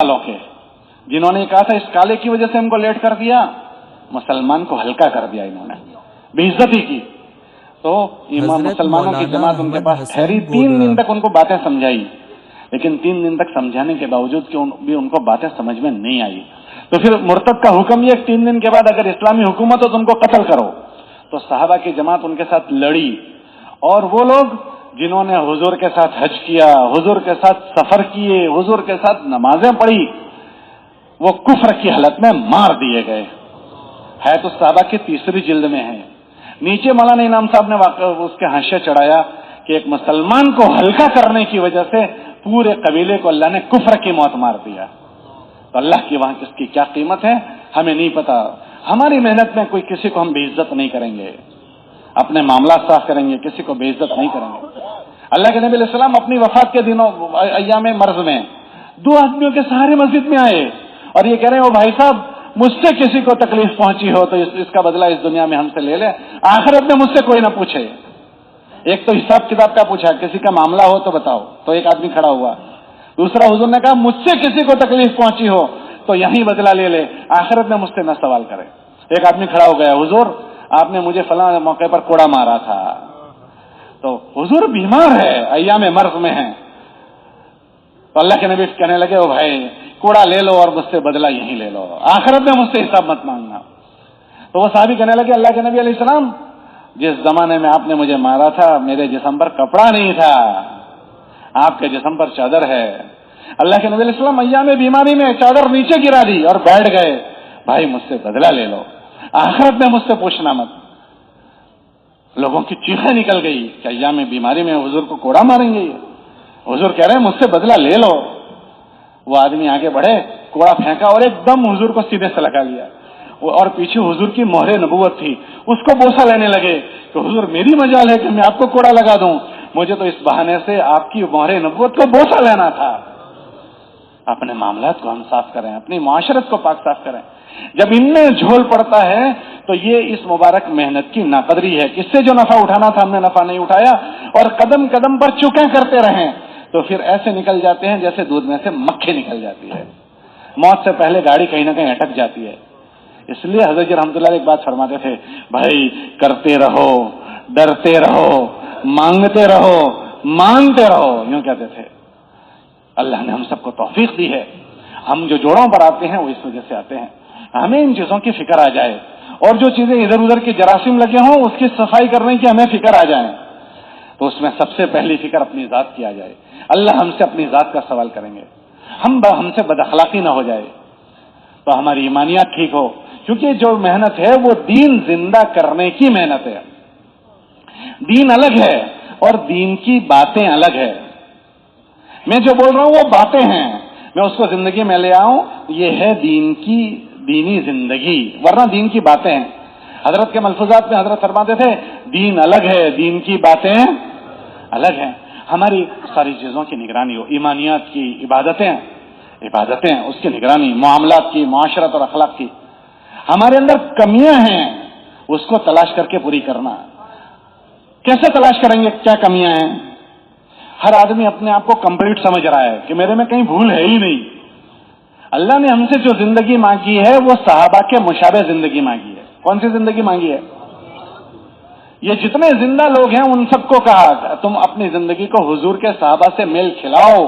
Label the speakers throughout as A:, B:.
A: والوں کے جنہوں نے کہا تھا اس کالے کی وجہ سے ہم کو لیٹ کر دیا، مسلمان کو ہلکا کر دیا، انہوں نے بے عزتی کی. تو امام مسلمانوں کی جماعت ان کے پاس ٹھہری، 3 دن تک ان کو باتیں سمجھائی، لیکن 3 دن تک سمجھانے کے باوجود بھی ان کو باتیں سمجھ میں نہیں آئی. تو پھر مرتد کا حکم یہ 3 دن کے بعد اگر اسلامی حکومت ہو تو ان کو قتل کرو. تو صحابہ کی جماعت ان کے ساتھ لڑی، اور وہ لوگ جنہوں نے حضور کے ساتھ حج کیا، حضور کے ساتھ سفر کیے، حضور کے ساتھ نمازیں پڑھی، وہ کفر کی حالت میں مار دیے گئے. ہے تو صحابہ کی 3 جلد میں ہے. نیچے مولانا انعام صاحب نے اس کے حاشیہ چڑھایا کہ ایک مسلمان کو ہلکا کرنے کی وجہ سے پورے قبیلے کو اللہ نے کفر کی موت مار دیا. تو اللہ کی وہاں کس کی کیا قیمت ہے ہمیں نہیں پتا. ہماری محنت میں کوئی کسی کو ہم بے عزت نہیں کریں گے، اپنے معاملات صاف کریں گے، کسی کو بے عزت نہیں کریں گے. اللہ کے نبی علیہ السلام اپنی وفات کے دنوں ایام مرض میں 2 آدمیوں کے سہارے مسجد میں آئے اور یہ کہہ رہے ہیں او بھائی صاحب مجھ سے کسی کو تکلیف پہنچی ہو تو اس کا بدلہ اس دنیا میں ہم سے لے لیں، آخرت میں مجھ سے کوئی نہ پوچھے. ایک تو حساب کتاب کا پوچھا، کسی کا معاملہ ہو تو بتاؤ، تو ایک آدمی کھڑا ہوا. دوسرا حضور نے کہا مجھ سے کسی کو تکلیف پہنچی ہو تو یہیں بدلہ لے لے، آخرت میں مجھ سے نہ سوال کرے. ایک آدمی کھڑا ہو گیا، حضور آپ نے مجھے فلاں موقع پر کوڑا مارا تھا. تو حضور بیمار ہے، ایام مرض میں ہیں. تو اللہ کے نبی کہنے لگے او بھائی کوڑا لے لو اور مجھ سے بدلہ یہیں لے لو، آخرت میں مجھ سے حساب مت مانگنا. تو وہ صحابی کہنے لگے اللہ کے نبی علیہ السلام جس زمانے میں آپ نے مجھے مارا تھا میرے جسم پر کپڑا نہیں تھا، آپ کے جسم پر چادر ہے. اللہ کے نبی علیہ السلام ایام بیماری میں چادر نیچے گرا دی اور بیٹھ گئے، بھائی مجھ سے بدلہ لے لو، آخرت میں مجھ سے پوچھنا مت. لوگوں کی چیخیں نکل گئی کہ ایام بیماری میں حضور کو کوڑا ماریں گے. حضور کہہ رہے ہیں مجھ سے بدلہ لے لو. وہ آدمی آگے بڑھے، کوڑا پھینکا اور ایک دم حضور کو سیدھے سے لگا لیا، اور پیچھے حضور کی مہر نبوت تھی، اس کو بوسہ لینے لگے کہ حضور میری مجال ہے کہ میں آپ کو کوڑا لگا دوں، مجھے تو اس بہانے سے آپ کی مہر نبوت کو بوسہ لینا تھا. اپنے معاملات کو ہم صاف کریں، اپنی معاشرت کو پاک صاف کریں. جب ان میں جھول پڑتا ہے تو یہ اس مبارک محنت کی ناقدری ہے. کس سے جو نفع اٹھانا تھا ہم نے نفع نہیں اٹھایا اور قدم قدم پر چکیں کرتے رہیں تو پھر ایسے نکل جاتے ہیں جیسے دودھ میں سے مکھی نکل جاتی ہے. موت سے پہلے گاڑی کہیں نہ کہیں اٹک جاتی ہے. اس لیے حضرت جی رحمۃ اللہ ایک بات فرماتے تھے، بھائی کرتے رہو، ڈرتے رہو، مانگتے رہو، مانگتے رہو، یوں کہتے تھے. اللہ نے ہم سب کو توفیق دی ہے. ہم جو جوڑوں پر آتے ہیں وہ اس وجہ سے آتے ہیں. ہمیں ان چیزوں کی فکر آ جائے اور جو چیزیں ادھر ادھر کے جراثیم لگے ہوں اس کی صفائی کرنے کی ہمیں فکر آ جائے تو اس میں سب سے پہلی فکر اپنی ذات کی آ جائے. اللہ ہم سے اپنی ذات کا سوال کریں گے. ہم سے بد اخلاقی نہ ہو جائے تو ہماری ایمانیات ٹھیک ہو، کیونکہ جو محنت ہے وہ دین زندہ کرنے کی محنت ہے. دین الگ ہے اور دین کی باتیں الگ ہے. میں جو بول رہا ہوں وہ باتیں ہیں، میں اس کو زندگی میں لے آؤں، یہ ہے دینی زندگی، ورنہ دین کی باتیں ہیں. حضرت کے ملفوظات میں حضرت فرماتے تھے دین الگ ہے، دین کی باتیں الگ ہیں. ہماری ساری چیزوں کی نگرانی ہو، ایمانیات کی، عبادتیں اس کی نگرانی، معاملات کی، معاشرت اور اخلاق کی. ہمارے اندر کمیاں ہیں اس کو تلاش کر کے پوری کرنا. کیسے تلاش کریں گے کیا کمیاں ہیں؟ ہر آدمی اپنے آپ کو کمپلیٹ سمجھ رہا ہے کہ میرے میں کہیں بھول ہے ہی نہیں. اللہ نے ہم سے جو زندگی مانگی ہے وہ صحابہ کے مشابہ زندگی مانگی ہے. کون سی زندگی مانگی ہے؟ یہ جتنے زندہ لوگ ہیں ان سب کو کہا تم اپنی زندگی کو حضور کے صحابہ سے میل کھلاؤ،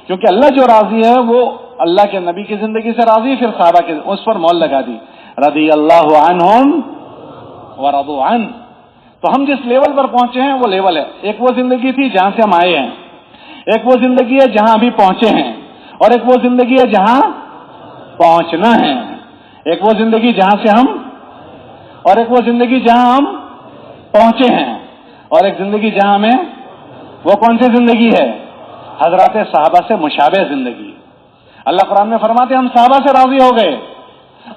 A: کیونکہ اللہ جو راضی ہے وہ اللہ کے نبی کی زندگی سے راضی، پھر صحابہ کے اس پر مول لگا دی، رضی اللہ عنہم ورضوا عنہ. تو ہم جس لیول پر پہنچے ہیں وہ لیول ہے. ایک وہ زندگی تھی جہاں سے ہم آئے ہیں، ایک وہ زندگی ہے جہاں ابھی پہنچے ہیں، اور ایک وہ زندگی ہے جہاں پہنچنا ہے. ایک وہ زندگی جہاں سے ہم، اور ایک وہ زندگی جہاں ہم پہنچے ہیں، اور ایک زندگی جہاں میں، وہ کون سی زندگی ہے؟ حضرات صحابہ سے مشابہ زندگی. اللہ قرآن میں فرماتے ہیں ہم صحابہ سے راضی ہو گئے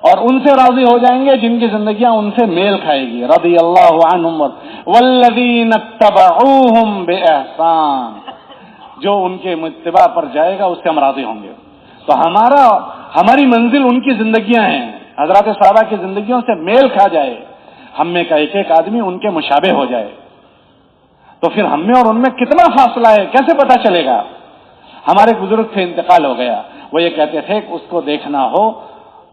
A: اور ان سے راضی ہو جائیں گے جن کی زندگیاں ان سے میل کھائے گی. رضی اللہ عنہم والذین اتبعوہم بإحسان، جو ان کے اتباع پر جائے گا اس سے ہم راضی ہوں گے. تو ہماری منزل ان کی زندگیاں ہیں، حضرات صحابہ کی زندگیوں سے میل کھا جائے، ہم میں کا ایک آدمی ان کے مشابہ ہو جائے، تو پھر ہم میں اور ان میں کتنا فاصلہ ہے کیسے پتا چلے گا؟ ہمارے بزرگ سے انتقال ہو گیا، وہ یہ کہتے تھے کہ اس کو دیکھنا ہو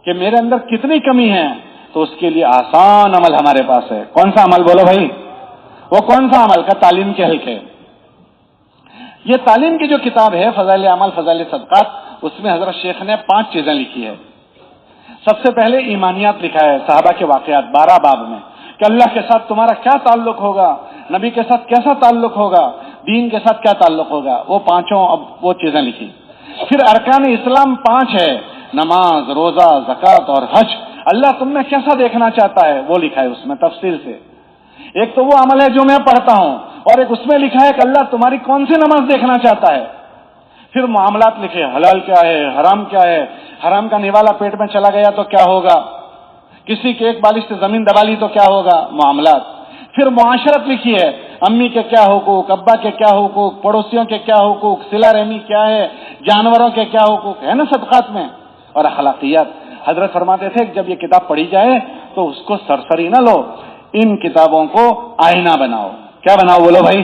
A: کہ میرے اندر کتنی کمی ہے تو اس کے لیے آسان عمل ہمارے پاس ہے. کون سا عمل بولو بھائی؟ وہ کون سا عمل کا؟ تعلیم کے حلقے. یہ تعلیم کی جو کتاب ہے فضائل اعمال فضائل صدقات، اس میں حضرت شیخ نے 5 چیزیں لکھی ہے. سب سے پہلے ایمانیات لکھا ہے، صحابہ کے واقعات 12 باب میں، کہ اللہ کے ساتھ تمہارا کیا تعلق ہوگا، نبی کے ساتھ کیسا تعلق ہوگا، دین کے ساتھ کیا تعلق ہوگا، وہ 5 اب وہ چیزیں لکھی. پھر ارکان اسلام 5 ہے، نماز، روزہ، زکوٰۃ اور حج. اللہ تم میں کیسا دیکھنا چاہتا ہے وہ لکھا ہے اس میں تفصیل سے. ایک تو وہ عمل ہے جو میں پڑھتا ہوں، اور ایک اس میں لکھا ہے کہ اللہ تمہاری کون سی نماز دیکھنا چاہتا ہے. پھر معاملات لکھے، حلال کیا ہے، حرام کیا ہے، حرام کا نوالا پیٹ میں چلا گیا تو کیا ہوگا، کسی کے ایک بالش سے زمین دبا لی تو کیا ہوگا، معاملات. پھر معاشرت لکھی ہے، امی کے کیا حقوق، ابا کے کیا حقوق، پڑوسیوں کے کیا حقوق، صلہ رحمی کیا ہے، جانوروں کے کیا حقوق ہے نا صدقات میں. اور اخلاقیات. حضرت فرماتے تھے کہ جب یہ کتاب پڑھی جائے تو اس کو سرسری نہ لو، ان کتابوں کو آئینہ بناؤ. کیا بناؤ بولو بھائی؟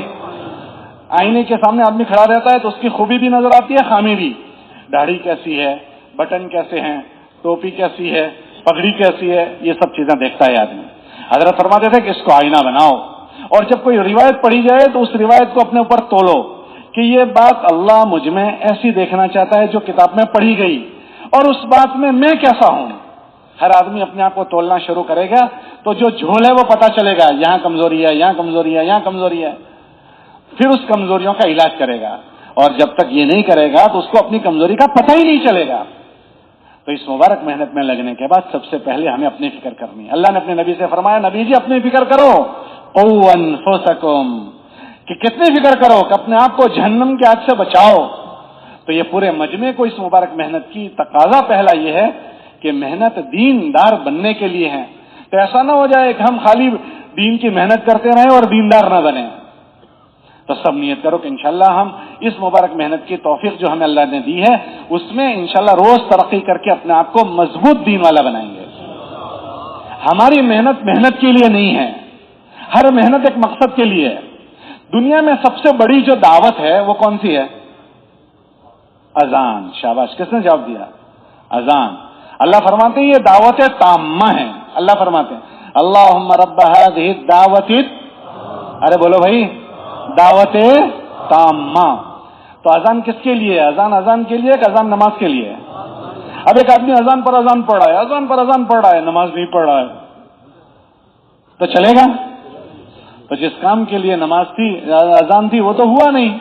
A: آئینے کے سامنے آدمی کھڑا رہتا ہے تو اس کی خوبی بھی نظر آتی ہے، خامی بھی. داڑھی کیسی ہے، بٹن کیسے ہیں، ٹوپی کیسی ہے، پگڑی کیسی ہے، یہ سب چیزیں دیکھتا ہے آدمی. حضرت فرماتے تھے کہ اس کو آئینہ بناؤ، اور جب کوئی روایت پڑھی جائے تو اس روایت کو اپنے اوپر تولو کہ یہ بات اللہ مجھ میں ایسی دیکھنا چاہتا ہے جو کتاب میں پڑھی گئی، اور اس بات میں میں کیسا ہوں. ہر آدمی اپنے آپ کو تولنا شروع کرے گا تو جو جھول ہے وہ پتا چلے گا، یہاں کمزوری ہے، یہاں کمزوری ہے، یہاں کمزوری ہے. پھر اس کمزوریوں کا علاج کرے گا، اور جب تک یہ نہیں کرے گا تو اس کو اپنی کمزوری کا پتہ ہی نہیں چلے گا. تو اس مبارک محنت میں لگنے کے بعد سب سے پہلے ہمیں اپنی فکر کرنی ہے. اللہ نے اپنے نبی سے فرمایا، نبی جی اپنی فکر کرو، قوا انفسکم، کہ کتنی فکر کرو کہ اپنے آپ کو جہنم کے آگ سے بچاؤ. تو یہ پورے مجمع کو اس مبارک محنت کی تقاضا پہلا یہ ہے کہ محنت دین دار بننے کے لیے ہے. تو ایسا نہ ہو جائے کہ ہم خالی دین کی محنت کرتے رہیں اور دیندار نہ بنیں. تو سب نیت کرو کہ انشاءاللہ ہم اس مبارک محنت کی توفیق جو ہمیں اللہ نے دی ہے اس میں انشاءاللہ روز ترقی کر کے اپنے آپ کو مضبوط دین والا بنائیں گے. ہماری محنت کے لیے نہیں ہے، ہر محنت ایک مقصد کے لیے ہے. دنیا میں سب سے بڑی جو دعوت ہے وہ کون سی ہے؟ اذان. شاباش، کس نے جواب دیا؟ اذان. اللہ فرماتے ہیں یہ دعوت تامہ ہے. اللہ فرماتے ہیں اللہم رب ہذہ الدعوت، ارے بولو بھائی، دعوت تامہ. تو اذان کس کے لیے؟ اذان کے لیے کہ اذان نماز کے لیے؟ اب ایک آدمی اذان پر اذان پڑھ رہا ہے، اذان پر اذان پڑھ رہا ہے، نماز نہیں پڑھ رہا ہے تو چلے گا؟ تو جس کام کے لیے نماز تھی، اذان تھی، وہ تو ہوا نہیں.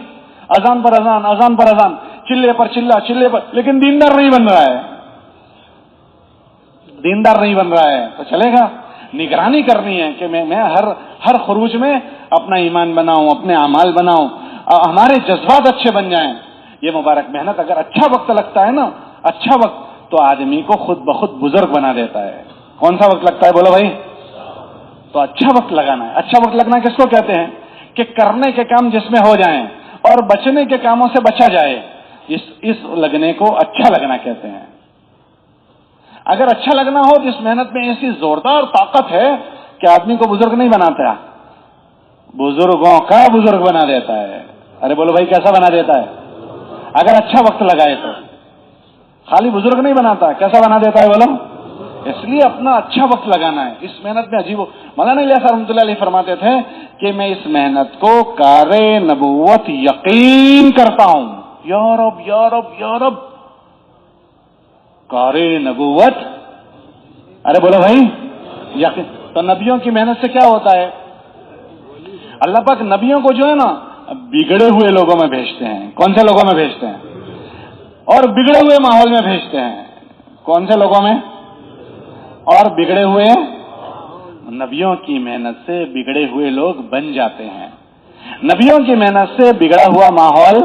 A: اذان پر اذان، اذان پر اذان، چلے پر چلا، چلے پر، لیکن دیندار نہیں بن رہا ہے. دیندار نہیں بن رہا ہے تو چلے گا؟ نگرانی کرنی ہے کہ میں ہر خروج میں اپنا ایمان بناؤں، اپنے اعمال بناؤں، ہمارے جذبات اچھے بن جائیں. یہ مبارک محنت اگر اچھا وقت لگتا ہے نا، اچھا وقت، تو آدمی کو خود بخود بزرگ بنا دیتا ہے. کون سا وقت لگتا ہے بولو بھائی؟ تو اچھا وقت لگانا ہے. اچھا وقت لگنا کس کو کہتے ہیں؟ کہ کرنے کے کام جس میں ہو جائیں اور بچنے کے کاموں سے بچا جائے، اس لگنے کو اچھا لگنا کہتے ہیں. اگر اچھا لگنا ہو تو اس محنت میں ایسی زوردار طاقت ہے کہ آدمی کو بزرگ نہیں بناتا، بزرگوں کا بزرگ بنا دیتا ہے. ارے بولو بھائی، کیسا بنا دیتا ہے؟ اگر اچھا وقت لگائے تو. خالی بزرگ نہیں بناتا، کیسا بنا دیتا ہے بولو؟ اس لیے اپنا اچھا وقت لگانا ہے. اس محنت میں عجیب مولانا الیاس رحمۃ اللہ علیہ فرماتے تھے کہ میں اس محنت کو کار نبوت یقین کرتا ہوں. یا رب یا رب یا رب، کار نبوت، ارے بولو بھائی یقین. تو نبیوں کی محنت سے کیا ہوتا ہے؟ اللہ پاک نبیوں کو جو ہے نا بگڑے ہوئے لوگوں میں بھیجتے ہیں. کون سے لوگوں میں بھیجتے ہیں؟ اور بگڑے ہوئے ماحول میں بھیجتے ہیں. کون سے لوگوں میں؟ اور بگڑے ہوئے. نبیوں کی محنت سے بگڑے ہوئے لوگ بن جاتے ہیں. نبیوں کی محنت سے بگڑا ہوا ماحول.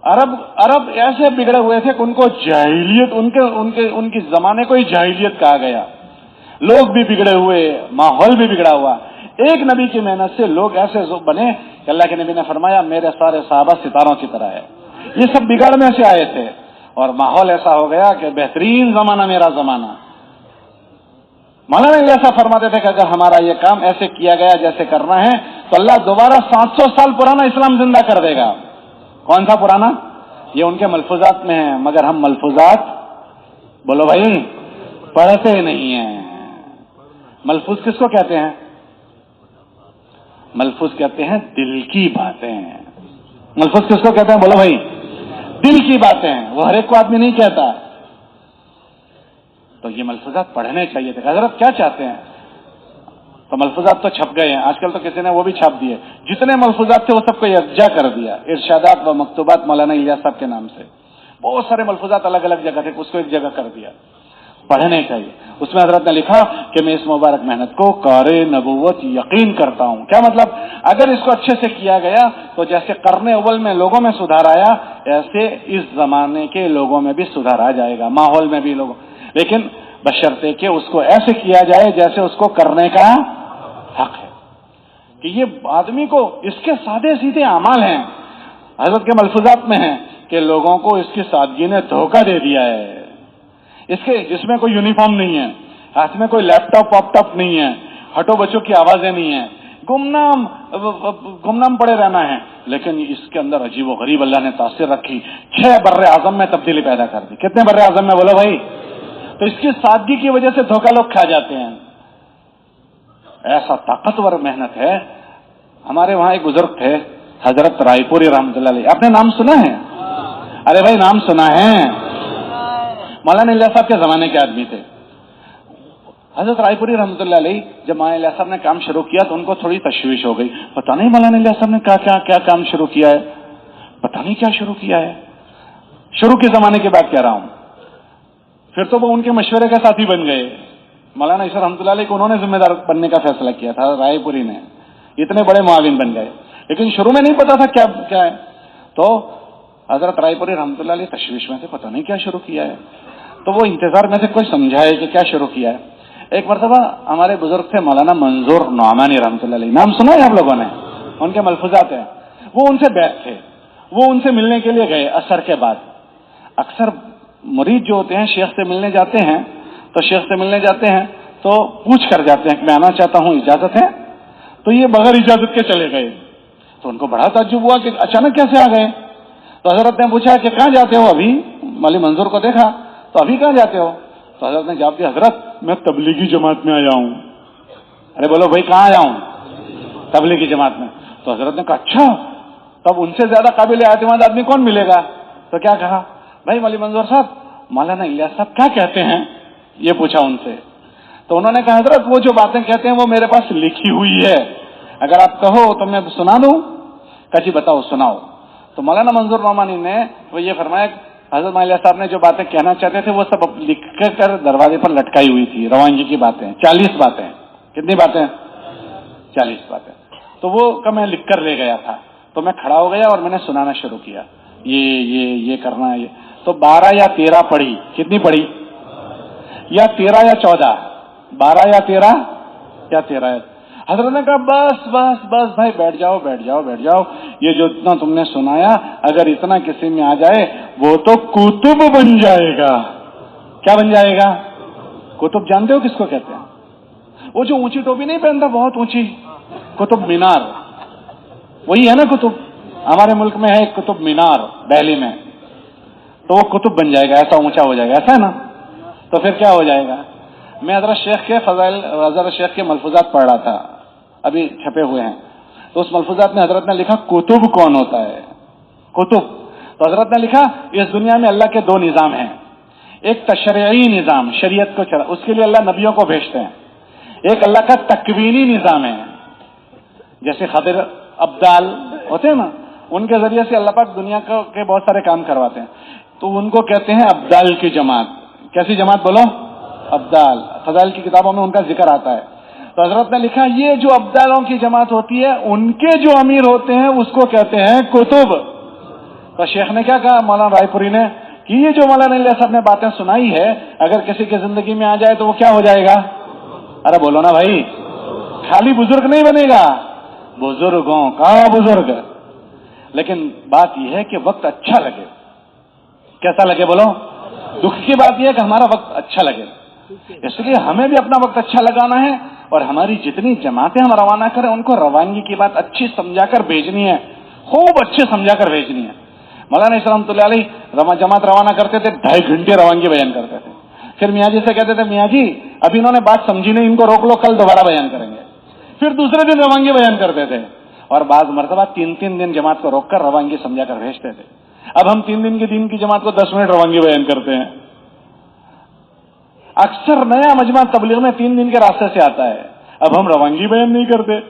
A: عرب ایسے بگڑے ہوئے تھے کہ ان کو جاہلیت، ان کے زمانے کو ہی جاہلیت کہا گیا. لوگ بھی بگڑے ہوئے، ماحول بھی بگڑا ہوا. ایک نبی کی محنت سے لوگ ایسے بنے کہ اللہ کے نبی نے فرمایا میرے سارے صحابہ ستاروں کی طرح ہے. یہ سب بگڑنے سے آئے تھے اور ماحول ایسا ہو گیا کہ بہترین زمانہ میرا زمانہ. مولانا ایسا فرماتے تھے کہ اگر ہمارا یہ کام ایسے کیا گیا جیسے کرنا ہے تو اللہ دوبارہ 700 سال پرانا اسلام زندہ کر دے گا. کون سا پرانا؟ یہ ان کے ملفوظات میں ہے، مگر ہم ملفوظات بولو بھائی پڑھتے نہیں ہیں۔ ملفوظ کس کو کہتے ہیں؟ ملفوظ کہتے ہیں دل کی باتیں۔ ملفوظ کس کو کہتے ہیں بولو بھائی؟ دل کی باتیں، وہ ہر ایک کو آدمی نہیں کہتا۔ تو یہ ملفوظات پڑھنے چاہیے تھے۔ حضرت کیا چاہتے ہیں؟ تو ملفوظات تو چھپ گئے ہیں، آج کل تو کسی نے وہ بھی چھاپ دیے، جتنے ملفوظات تھے وہ سب کو یکجا کر دیا، ارشادات و مکتوبات مولانا الیاس صاحب کے نام سے۔ بہت سارے ملفوظات الگ الگ جگہ تھے، اس کو ایک جگہ کر دیا۔ پڑھنے چاہیے۔ اس میں حضرت نے لکھا کہ میں اس مبارک محنت کو کار نبوت یقین کرتا ہوں۔ کیا مطلب؟ اگر اس کو اچھے سے کیا گیا تو جیسے قرن اول میں لوگوں میں سدھار آیا، ایسے اس زمانے کے لوگوں میں بھی سدھار آ جائے گا، ماحول میں بھی لوگوں، لیکن بشرطے کہ اس کو ایسے کیا جائے جیسے اس کو کرنے کا حق ہے، کہ یہ آدمی کو اس کے سادے سیدھے اعمال ہیں، حضرت کے ملفوظات میں ہیں کہ لوگوں کو اس کی سادگی نے دھوکہ دے دیا ہے، اس کے جس میں کوئی یونیفارم نہیں ہے، ہاتھ میں کوئی لیپ ٹاپ واپ ٹاپ نہیں ہے، ہٹو بچوں کی آوازیں نہیں ہیں، گمنام پڑے رہنا ہے، لیکن اس کے اندر عجیب و غریب اللہ نے تاثیر رکھی، 6 بر اعظم میں تبدیلی پیدا کر دی۔ کتنے بر اعظم میں بولو بھائی؟ تو اس کی سادگی کی وجہ سے دھوکہ لوگ کھا جاتے ہیں۔ ایسا طاقتور محنت ہے۔ ہمارے وہاں ایک بزرگ تھے حضرت رائے پوری رحمۃ اللہ علیہ، آپ نے نام سنا ہے؟ ارے بھائی نام سنا ہے؟ مولانا الیاس صاحب کے زمانے کے آدمی تھے۔ حضرت رائے پوری رحمۃ اللہ علیہ جب مولانا الیاس صاحب نے کام شروع کیا تو ان کو تھوڑی تشویش ہو گئی، پتہ نہیں مولانا الیاس صاحب نے کیا کام شروع کیا ہے، پتہ نہیں کیا شروع کیا ہے، شروع کے زمانے کی بات کہہ رہا ہوں۔ پھر تو وہ ان کے مشورے کا ساتھی بن گئے، مولانا عیسیٰ رحمۃ اللہ علیہ کو انہوں نے ذمہ دار بننے کا فیصلہ کیا تھا، رائے پوری نے، اتنے بڑے معاون بن گئے، لیکن شروع میں نہیں پتا تھا کیا ہے۔ تو حضرت رائے پوری رحمۃ اللہ علیہ تشویش میں تھے، پتہ نہیں کیا شروع کیا ہے، تو وہ انتظار میں سے کوئی سمجھائے کہ کیا شروع کیا ہے۔ ایک مرتبہ ہمارے بزرگ تھے مولانا منظور نعمانی رحمۃ اللہ علیہ، نام سنا ہے آپ لوگوں نے؟ ان کے ملفوظات ہیں، وہ ان سے بیٹھ تھے، وہ ان سے ملنے کے لیے گئے عصر کے بعد۔ اکثر مرید جو ہوتے ہیں شیخ سے ملنے جاتے ہیں، تو شیخ سے ملنے جاتے ہیں تو پوچھ کر جاتے ہیں کہ میں آنا چاہتا ہوں، اجازت ہے؟ تو یہ بغیر اجازت کے چلے گئے، تو ان کو بڑا تعجب ہوا کہ اچانک کیسے آ گئے۔ تو حضرت نے پوچھا کہ کہاں جاتے ہو؟ ابھی مولوی منظور کو دیکھا تو ابھی کہاں جاتے ہو؟ تو حضرت نے جواب دیا، حضرت میں تبلیغی جماعت میں آیا ہوں۔ ارے بولو بھائی کہاں آیا ہوں؟ تبلیغی جماعت میں۔ تو حضرت نے کہا اچھا، تب ان سے زیادہ قابل اعتماد آدمی کون ملے گا؟ تو کیا کہا؟ بھائی مولوی منظور صاحب مولانا الیاس صاحب کیا کہتے ہیں، یہ پوچھا ان سے۔ تو انہوں نے کہا حضرت وہ جو باتیں کہتے ہیں وہ میرے پاس لکھی ہوئی ہے، اگر آپ کہو تو میں سنا دوں؟ کہا جی بتاؤ سناؤ۔ تو مولانا منظور نعمانی نے وہ یہ فرمایا حضرت الیاس صاحب نے جو باتیں کہنا چاہتے تھے وہ سب لکھ کر دروازے پر لٹکائی ہوئی تھی، روانگی کی باتیں، 40 باتیں۔ کتنی باتیں؟ 40 باتیں۔ تو وہ کہ میں لکھ کر لے گیا تھا، تو میں کھڑا ہو گیا اور میں نے سنانا شروع کیا، یہ کرنا ہے، تو 12 یا 13 پڑھی۔ کتنی پڑھی؟ یا 13 یا 14؟ 12 یا 13 حضرت نے کہا بس بس بس بھائی بیٹھ جاؤ، یہ جو اتنا تم نے سنایا اگر اتنا کسی میں آ جائے وہ تو کتب بن جائے گا۔ کیا بن جائے گا؟ کتب جانتے ہو کس کو کہتے ہیں؟ وہ جو اونچی ٹوپی نہیں پہنتا بہت اونچی، قطب مینار، وہی ہے نا کتب۔ ہمارے ملک میں ہے قطب مینار دہلی میں، تو وہ کتب بن جائے گا، ایسا اونچا ہو جائے گا، ایسا ہے نا؟ تو پھر کیا ہو جائے گا؟ میں حضرت شیخ کے فضائل، حضرت شیخ کے ملفوظات پڑھ رہا تھا، ابھی چھپے ہوئے ہیں، تو اس ملفوظات میں حضرت نے لکھا کتب کون ہوتا ہے؟ کتب۔ تو حضرت نے لکھا اس دنیا میں اللہ کے 2 نظام ہیں، ایک تشریعی نظام، شریعت کو چلا، اس کے لیے اللہ نبیوں کو بھیجتے ہیں، ایک اللہ کا تکوینی نظام ہے، جیسے خضر ابدال ہوتے ہیں نا، ان کے ذریعے سے اللہ پاک دنیا کے بہت سارے کام کرواتے ہیں، تو ان کو کہتے ہیں ابدال کی جماعت۔ کیسی جماعت بولو؟ ابدال۔ فضائل کی کتابوں میں ان کا ذکر آتا ہے۔ تو حضرت نے لکھا یہ جو ابدالوں کی جماعت ہوتی ہے ان کے جو امیر ہوتے ہیں اس کو کہتے ہیں کتب۔ تو شیخ نے کیا کہا مولانا رائے پوری نے کہ یہ جو مولانا الیاس صاحب نے باتیں سنائی ہے اگر کسی کی زندگی میں آ جائے تو وہ کیا ہو جائے گا؟ ارے بولو نا بھائی، خالی بزرگ نہیں بنے گا، بزرگوں کا بزرگ۔ لیکن بات یہ ہے کہ وقت اچھا لگے۔ کیسا لگے بولو؟ دکھ کی بات یہ ہے کہ ہمارا وقت اچھا لگے، اس لیے ہمیں بھی اپنا وقت اچھا لگانا ہے، اور ہماری جتنی جماعتیں ہم روانہ کریں ان کو روانگی کی بات اچھی سمجھا کر بھیجنی ہے، خوب اچھے سمجھا کر بھیجنی ہے۔ مولانا رحمۃ اللہ علیہ جماعت روانہ کرتے تھے، 2.5 گھنٹے روانگی بیان کرتے تھے. پھر میاں جی سے کہتے تھے میاں جی ابھی انہوں نے بات سمجھی نہیں، ان کو روک لو، کل دوبارہ بیان کریں گے. پھر دوسرے دن روانگی بیان کرتے تھے، اور بعض مرتبہ 3 دن جماعت کو روک کر روانگی سمجھا کر بھیجتے تھے. اب ہم 3 دن کی دین کی جماعت کو 10 منٹ روانگی بیان کرتے ہیں. اکثر نیا مجمع تبلیغ میں 3 دن کے راستے سے آتا ہے، اب ہم روانگی بیان نہیں کرتے.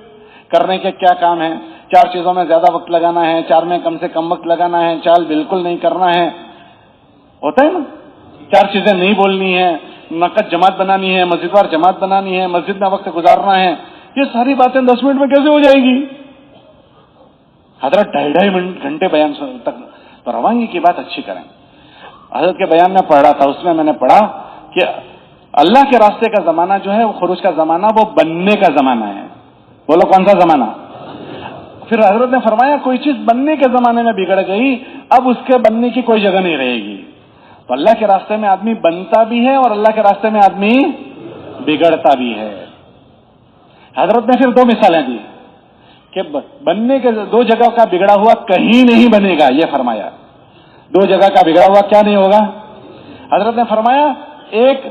A: کرنے کے کیا کام ہے؟ 4 چیزوں میں زیادہ وقت لگانا ہے، 4 میں کم سے کم وقت لگانا ہے، چال بالکل نہیں کرنا ہے. ہوتا ہے نا، 4 چیزیں نہیں بولنی ہے، نقد جماعت بنانی ہے، مسجد وار جماعت بنانی ہے، مسجد میں وقت گزارنا ہے. یہ ساری باتیں 10 منٹ میں کیسے ہو جائے گی؟ حضرت 2.5 گھنٹے بیان تک. تو روانگی کی بات اچھی کریں. حضرت کے بیان میں پڑھ رہا تھا، اس میں نے پڑھا کہ اللہ کے راستے کا زمانہ جو ہے وہ خروج کا زمانہ، وہ بننے کا زمانہ ہے. بولو کون سا زمانہ؟ پھر حضرت نے فرمایا کوئی چیز بننے کے زمانے میں بگڑ گئی، اب اس کے بننے کی کوئی جگہ نہیں رہے گی. تو اللہ کے راستے میں آدمی بنتا بھی ہے اور اللہ کے راستے میں آدمی بگڑتا بھی ہے. حضرت نے پھر 2 مثالیں دی کہ بننے کے 2 جگہ کا بگڑا ہوا کہیں نہیں بنے گا. یہ فرمایا 2 جگہ کا بگڑا ہوا کیا نہیں ہوگا. حضرت نے فرمایا ایک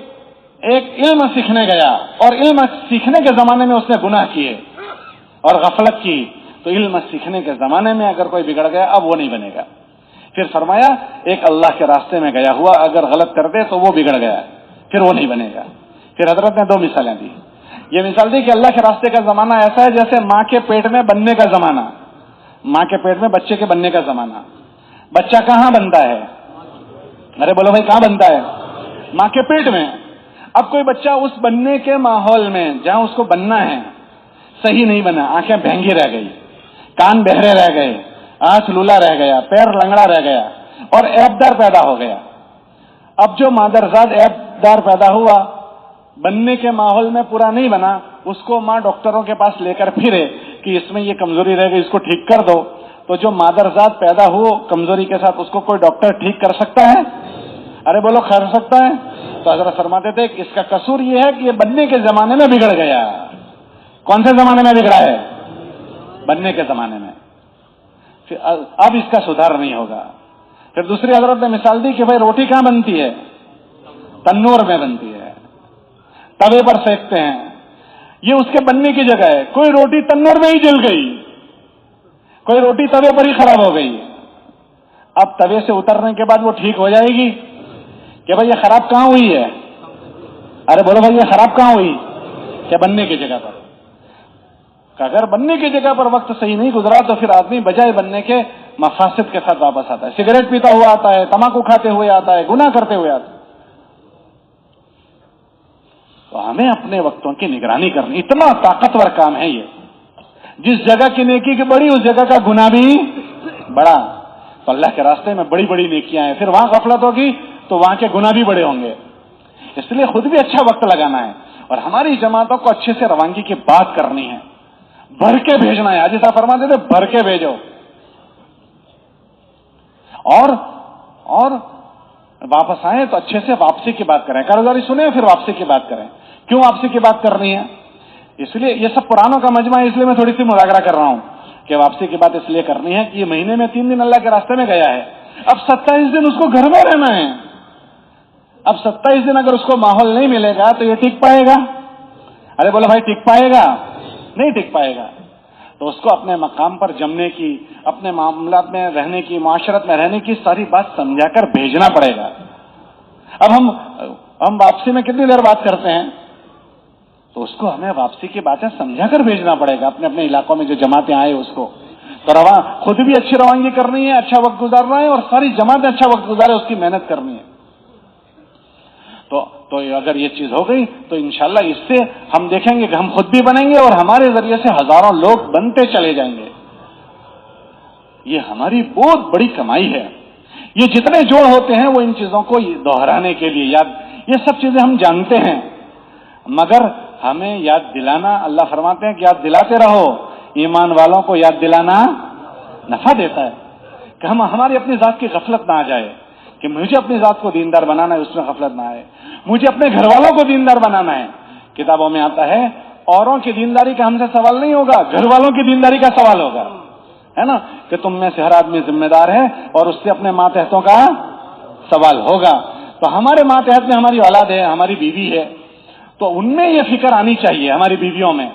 A: علم سیکھنے گیا اور علم سیکھنے کے زمانے میں اس نے گناہ کیے اور غفلت کی، تو علم سیکھنے کے زمانے میں اگر کوئی بگڑ گیا اب وہ نہیں بنے گا. پھر فرمایا ایک اللہ کے راستے میں گیا ہوا اگر غلط کر دے تو وہ بگڑ گیا، پھر وہ نہیں بنے گا. پھر حضرت نے 2 مثالیں دی. یہ مثال دی کہ اللہ کے راستے کا زمانہ ایسا ہے جیسے ماں کے پیٹ میں بننے کا زمانہ، ماں کے پیٹ میں بچے کے بننے کا زمانہ. بچہ کہاں بنتا ہے؟ ارے بولو بھائی کہاں بنتا ہے؟ ماں کے پیٹ میں. اب کوئی بچہ اس بننے کے ماحول میں جہاں اس کو بننا ہے صحیح نہیں بنا، آنکھیں بھینگی رہ گئی، کان بہرے رہ گئے، آنکھ لولا رہ گیا، پیر لنگڑا رہ گیا اور عیبدار پیدا ہو گیا. اب جو مادرزاد عیبدار پیدا ہوا، بننے کے ماحول میں پورا نہیں بنا، اس کو ماں ڈاکٹروں کے پاس لے کر پھرے کہ اس میں یہ کمزوری رہ گئی، اس کو ٹھیک کر دو. تو جو مادرزاد پیدا ہو کمزوری کے ساتھ، اس کو کوئی ڈاکٹر ٹھیک کر سکتا ہے؟ ارے بولو کر سکتا ہے؟ تو حضرت فرماتے تھے کہ اس کا قصور یہ ہے کہ یہ بننے کے زمانے میں بگڑ گیا. کون سے زمانے میں بگڑا ہے؟ بننے کے زمانے میں. پھر اب اس کا سدھار نہیں ہوگا. پھر دوسری حضرت نے مثال دی کہ بھائی روٹی کہاں بنتی ہے؟ تنور میں بنتی ہے، توے پر سینکتے ہیں، یہ اس کے بننے کی جگہ ہے. کوئی روٹی تنور میں ہی جل گئی، کوئی روٹی توے پر ہی خراب ہو گئی، اب توے سے اترنے کے بعد وہ ٹھیک ہو جائے گی کہ بھائی یہ خراب کہاں ہوئی ہے؟ ارے بولو بھائی یہ خراب کہاں ہوئی؟ کہ بننے کی جگہ پر. اگر بننے کی جگہ پر وقت صحیح نہیں گزرا تو پھر آدمی بجائے بننے کے مفاسد کے ساتھ واپس آتا ہے. سگریٹ پیتا ہوا آتا ہے، تمباکو کھاتے ہوئے آتا ہے، گناہ کرتے ہوئے آتا ہے. تو ہمیں اپنے وقتوں کی نگرانی کرنی. اتنا طاقتور کام ہے یہ. جس جگہ کی نیکی کی بڑی اس جگہ کا گناہ بھی بڑا. تو اللہ کے راستے میں بڑی بڑی نیکیاں ہیں، پھر وہاں غفلت ہوگی تو وہاں کے گناہ بھی بڑے ہوں گے. اس لیے خود بھی اچھا وقت لگانا ہے اور ہماری جماعتوں کو اچھے سے روانگی کی بات کرنی ہے، بھر کے بھیجنا ہے. حاجی صاحب فرماتے تھے بھر کے بھیجو. اور واپس آئیں تو اچھے سے واپسی کی بات کریں. کاروباری سنیں پھر واپسی کی بات کریں. کیوں واپسی کی بات کرنی ہے؟ اس لیے یہ سب پرانوں کا مجمع ہے، اس لیے میں تھوڑی سی مذاکرہ کر رہا ہوں کہ واپسی کی بات اس لیے کرنی ہے کہ یہ مہینے میں 3 دن اللہ کے راستے میں گیا ہے، اب 27 دن اس کو گھر میں رہنا ہے. اب 27 دن اگر اس کو ماحول نہیں ملے گا تو یہ ٹک پائے گا؟ ارے بولو بھائی ٹک پائے گا؟ نہیں ٹک پائے گا. تو اس کو اپنے مقام پر جمنے کی، اپنے معاملات میں رہنے کی، معاشرت میں رہنے کی ساری بات سمجھا کر بھیجنا پڑے گا. اب ہم واپسی میں کتنی دیر بات کرتے ہیں، تو اس کو ہمیں واپسی کی باتیں سمجھا کر بھیجنا پڑے گا اپنے اپنے علاقوں میں جو جماعتیں آئے اس کو. تو خود بھی اچھی روانگی کرنی ہے، اچھا وقت گزارنا ہے، اور ساری جماعتیں اچھا وقت گزارے اس کی محنت کرنی ہے. تو اگر یہ چیز ہو گئی تو انشاءاللہ اس سے ہم دیکھیں گے کہ ہم خود بھی بنیں گے اور ہمارے ذریعے سے ہزاروں لوگ بنتے چلے جائیں گے. یہ ہماری بہت بڑی کمائی ہے. یہ جتنے جوڑ ہوتے ہیں وہ ان چیزوں کو دہرانے کے لیے یہ سب چیزیں ہم جانتے ہیں، مگر ہمیں یاد دلانا، اللہ فرماتے ہیں کہ یاد دلاتے رہو. ایمان والوں کو یاد دلانا نفع دیتا ہے کہ ہماری اپنی ذات کی غفلت نہ آ جائے کہ مجھے اپنی ذات کو دیندار بنانا ہے، اس میں غفلت نہ آئے. مجھے اپنے گھر والوں کو دیندار بنانا ہے. کتابوں میں آتا ہے اوروں کی دینداری کا ہم سے سوال نہیں ہوگا، گھر والوں کی دینداری کا سوال ہوگا. ہے نا کہ تم میں سے ہر آدمی ذمہ دار ہے اور اس سے اپنے ماتحتوں کا سوال ہوگا. تو ہمارے ماتحت میں ہماری اولاد ہے, ہماری بیوی ہے, تو ان میں یہ فکر آنی چاہیے, ہماری بیویوں میں,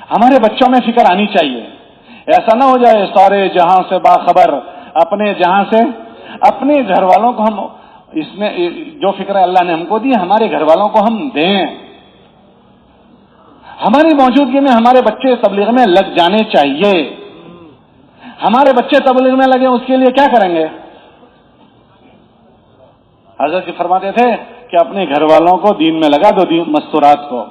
A: ہمارے بچوں میں فکر آنی چاہیے. ایسا نہ ہو جائے سارے جہاں سے باخبر, اپنے جہاں سے اپنے گھر والوں کو ہم, اس میں جو فکر اللہ نے ہم کو دی ہمارے گھر والوں کو ہم دیں. ہماری موجودگی میں ہمارے بچے تبلیغ میں لگ جانے چاہیے. ہمارے بچے تبلیغ میں لگے, اس کے لیے کیا کریں گے؟ حضرت جی فرماتے تھے کہ اپنے گھر والوں کو دین میں لگا دو, مستورات کو.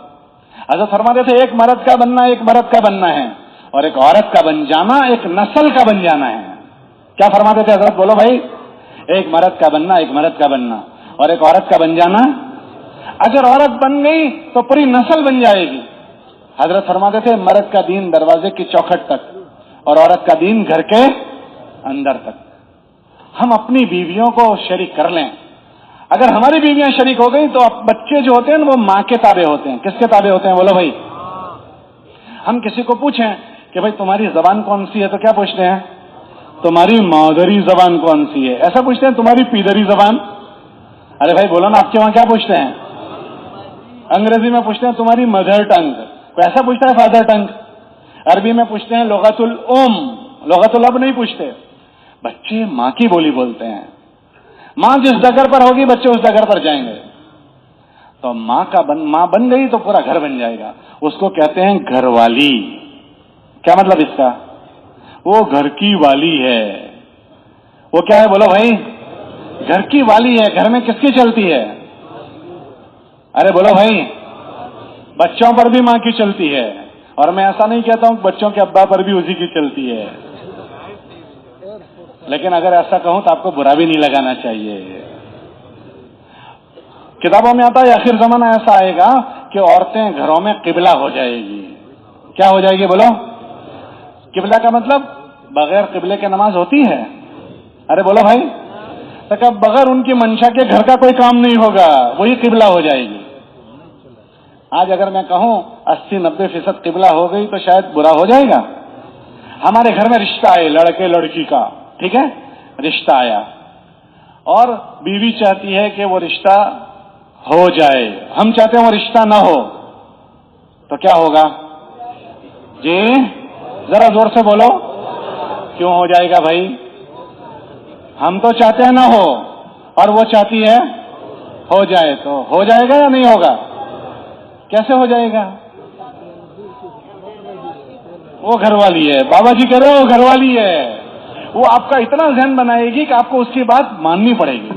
A: حضرت فرماتے تھے ایک مرد کا بننا ایک مرد کا بننا ہے, اور ایک عورت کا بن جانا ایک نسل کا بن جانا ہے. کیا فرماتے تھے حضرت؟ بولو بھائی. ایک مرد کا بننا ایک مرد کا بننا, اور ایک عورت کا بن جانا. اگر عورت بن گئی تو پوری نسل بن جائے گی. حضرت فرماتے تھے مرد کا دین دروازے کی چوکھٹ تک, اور عورت کا دین گھر کے اندر تک. ہم اپنی بیویوں کو شریک کر لیں. اگر ہماری بیویاں شریک ہو گئی تو بچے جو ہوتے ہیں وہ ماں کے تابع ہوتے ہیں. کس کے تابع ہوتے ہیں؟ بولو بھائی. ہم کسی کو پوچھیں کہ بھائی تمہاری زبان کون سی ہے, تو کیا پوچھتے ہیں؟ تمہاری مادری زبان کون سی ہے. ایسا پوچھتے ہیں تمہاری پیدری زبان؟ ارے بھائی بولو نا, آپ کے وہاں کیا پوچھتے ہیں؟ انگریزی میں پوچھتے ہیں تمہاری مدر ٹنگ. کوئی ایسا پوچھتا ہے فادر ٹنگ؟ عربی میں پوچھتے ہیں لغت الام, لغت الاب نہیں پوچھتے. بچے ماں کی بولی بولتے ہیں. ماں جس ڈگر پر ہوگی بچے اس ڈگر پر جائیں گے. تو ماں بن گئی تو پورا گھر بن جائے گا. اس کو کہتے ہیں گھر والی. کیا مطلب اس کا؟ وہ گھر کی والی ہے. وہ کیا ہے؟ بولو بھائی. گھر کی والی ہے. گھر میں کس کی چلتی ہے؟ ارے بولو بھائی. بچوں پر بھی ماں کی چلتی ہے. اور میں ایسا نہیں کہتا ہوں کہ بچوں کے ابا پر بھی اسی کی چلتی ہے, لیکن اگر ایسا کہوں تو آپ کو برا بھی نہیں لگانا چاہیے. کتابوں میں آتا ہے آخر زمانہ ایسا آئے گا کہ عورتیں گھروں میں قبلہ ہو جائے گی. کیا ہو جائے گی؟ بولو. قبلہ کا مطلب بغیر قبلے کے نماز ہوتی ہے؟ ارے بولو بھائی. تو کہ بغیر ان کی منشا کے گھر کا کوئی کام نہیں ہوگا, وہی قبلہ ہو جائے گی. آج اگر میں کہوں 80-90% قبلہ ہو گئی تو شاید برا ہو جائے گا. ہمارے گھر میں رشتہ آئے لڑکے لڑکی کا, ٹھیک ہے, رشتہ آیا اور بیوی چاہتی ہے کہ وہ رشتہ ہو جائے, ہم چاہتے ہیں وہ رشتہ نہ ہو, تو کیا ہوگا؟ جی ذرا زور سے بولو. کیوں ہو جائے گا بھائی؟ ہم تو چاہتے ہیں نہ ہو اور وہ چاہتی ہے ہو جائے, تو ہو جائے گا یا نہیں ہوگا؟ کیسے ہو جائے گا؟ وہ گھر والی ہے. بابا جی کہہ رہے ہو گھر والی ہے. وہ آپ کا اتنا ذہن بنائے گی کہ آپ کو اس کی بات ماننی پڑے گی.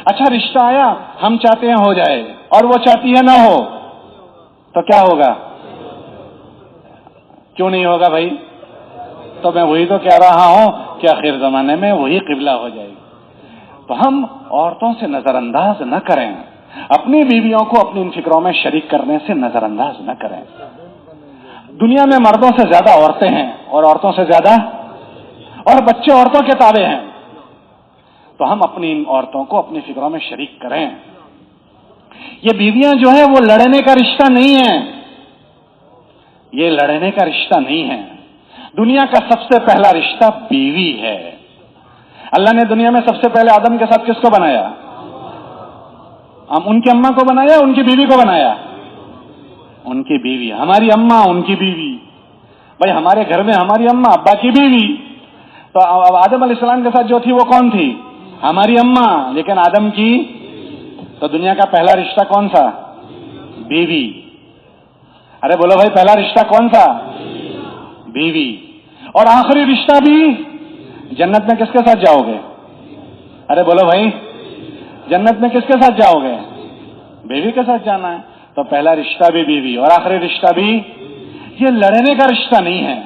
A: اچھا رشتہ آیا, ہم چاہتے ہیں ہو جائے اور وہ چاہتی ہے نہ ہو, تو کیا ہوگا؟ کیوں نہیں ہوگا بھائی؟ تو میں وہی تو کہہ رہا ہوں کہ آخر زمانے میں وہی قبلہ ہو جائے گی. تو ہم عورتوں سے نظر انداز نہ کریں, اپنی بیویوں کو اپنی ان فکروں میں شریک کرنے سے نظر انداز نہ کریں. دنیا میں مردوں سے زیادہ عورتیں ہیں اور عورتوں سے زیادہ اور بچے عورتوں کے تابع ہیں. تو ہم اپنی ان عورتوں کو اپنی فکروں میں شریک کریں. یہ بیویاں جو ہیں وہ لڑنے کا رشتہ نہیں ہے, یہ لڑنے کا رشتہ نہیں ہے. دنیا کا سب سے پہلا رشتہ بیوی ہے. اللہ نے دنیا میں سب سے پہلے آدم کے ساتھ کس کو بنایا؟ ہم ان کی اماں کو بنایا, ان کی بیوی کو بنایا. ان کی بیوی, ہماری اماں ان کی بیوی. بھائی ہمارے گھر میں ہماری اماں ابا کی بیوی, تو آدم علیہ السلام کے ساتھ جو تھی وہ کون تھی؟ ہماری اماں, لیکن آدم کی. تو دنیا کا پہلا رشتہ کون سا؟ بیوی. ارے بولو بھائی پہلا رشتہ کون سا؟ بیوی. اور آخری رشتہ بھی جنت میں کس کے ساتھ جاؤ گے؟ ارے بولو بھائی جنت میں کس کے ساتھ جاؤ گے؟ بیوی کے ساتھ جانا ہے. تو پہلا رشتہ بھی بیوی اور آخری رشتہ بھی. یہ لڑنے کا رشتہ نہیں ہے,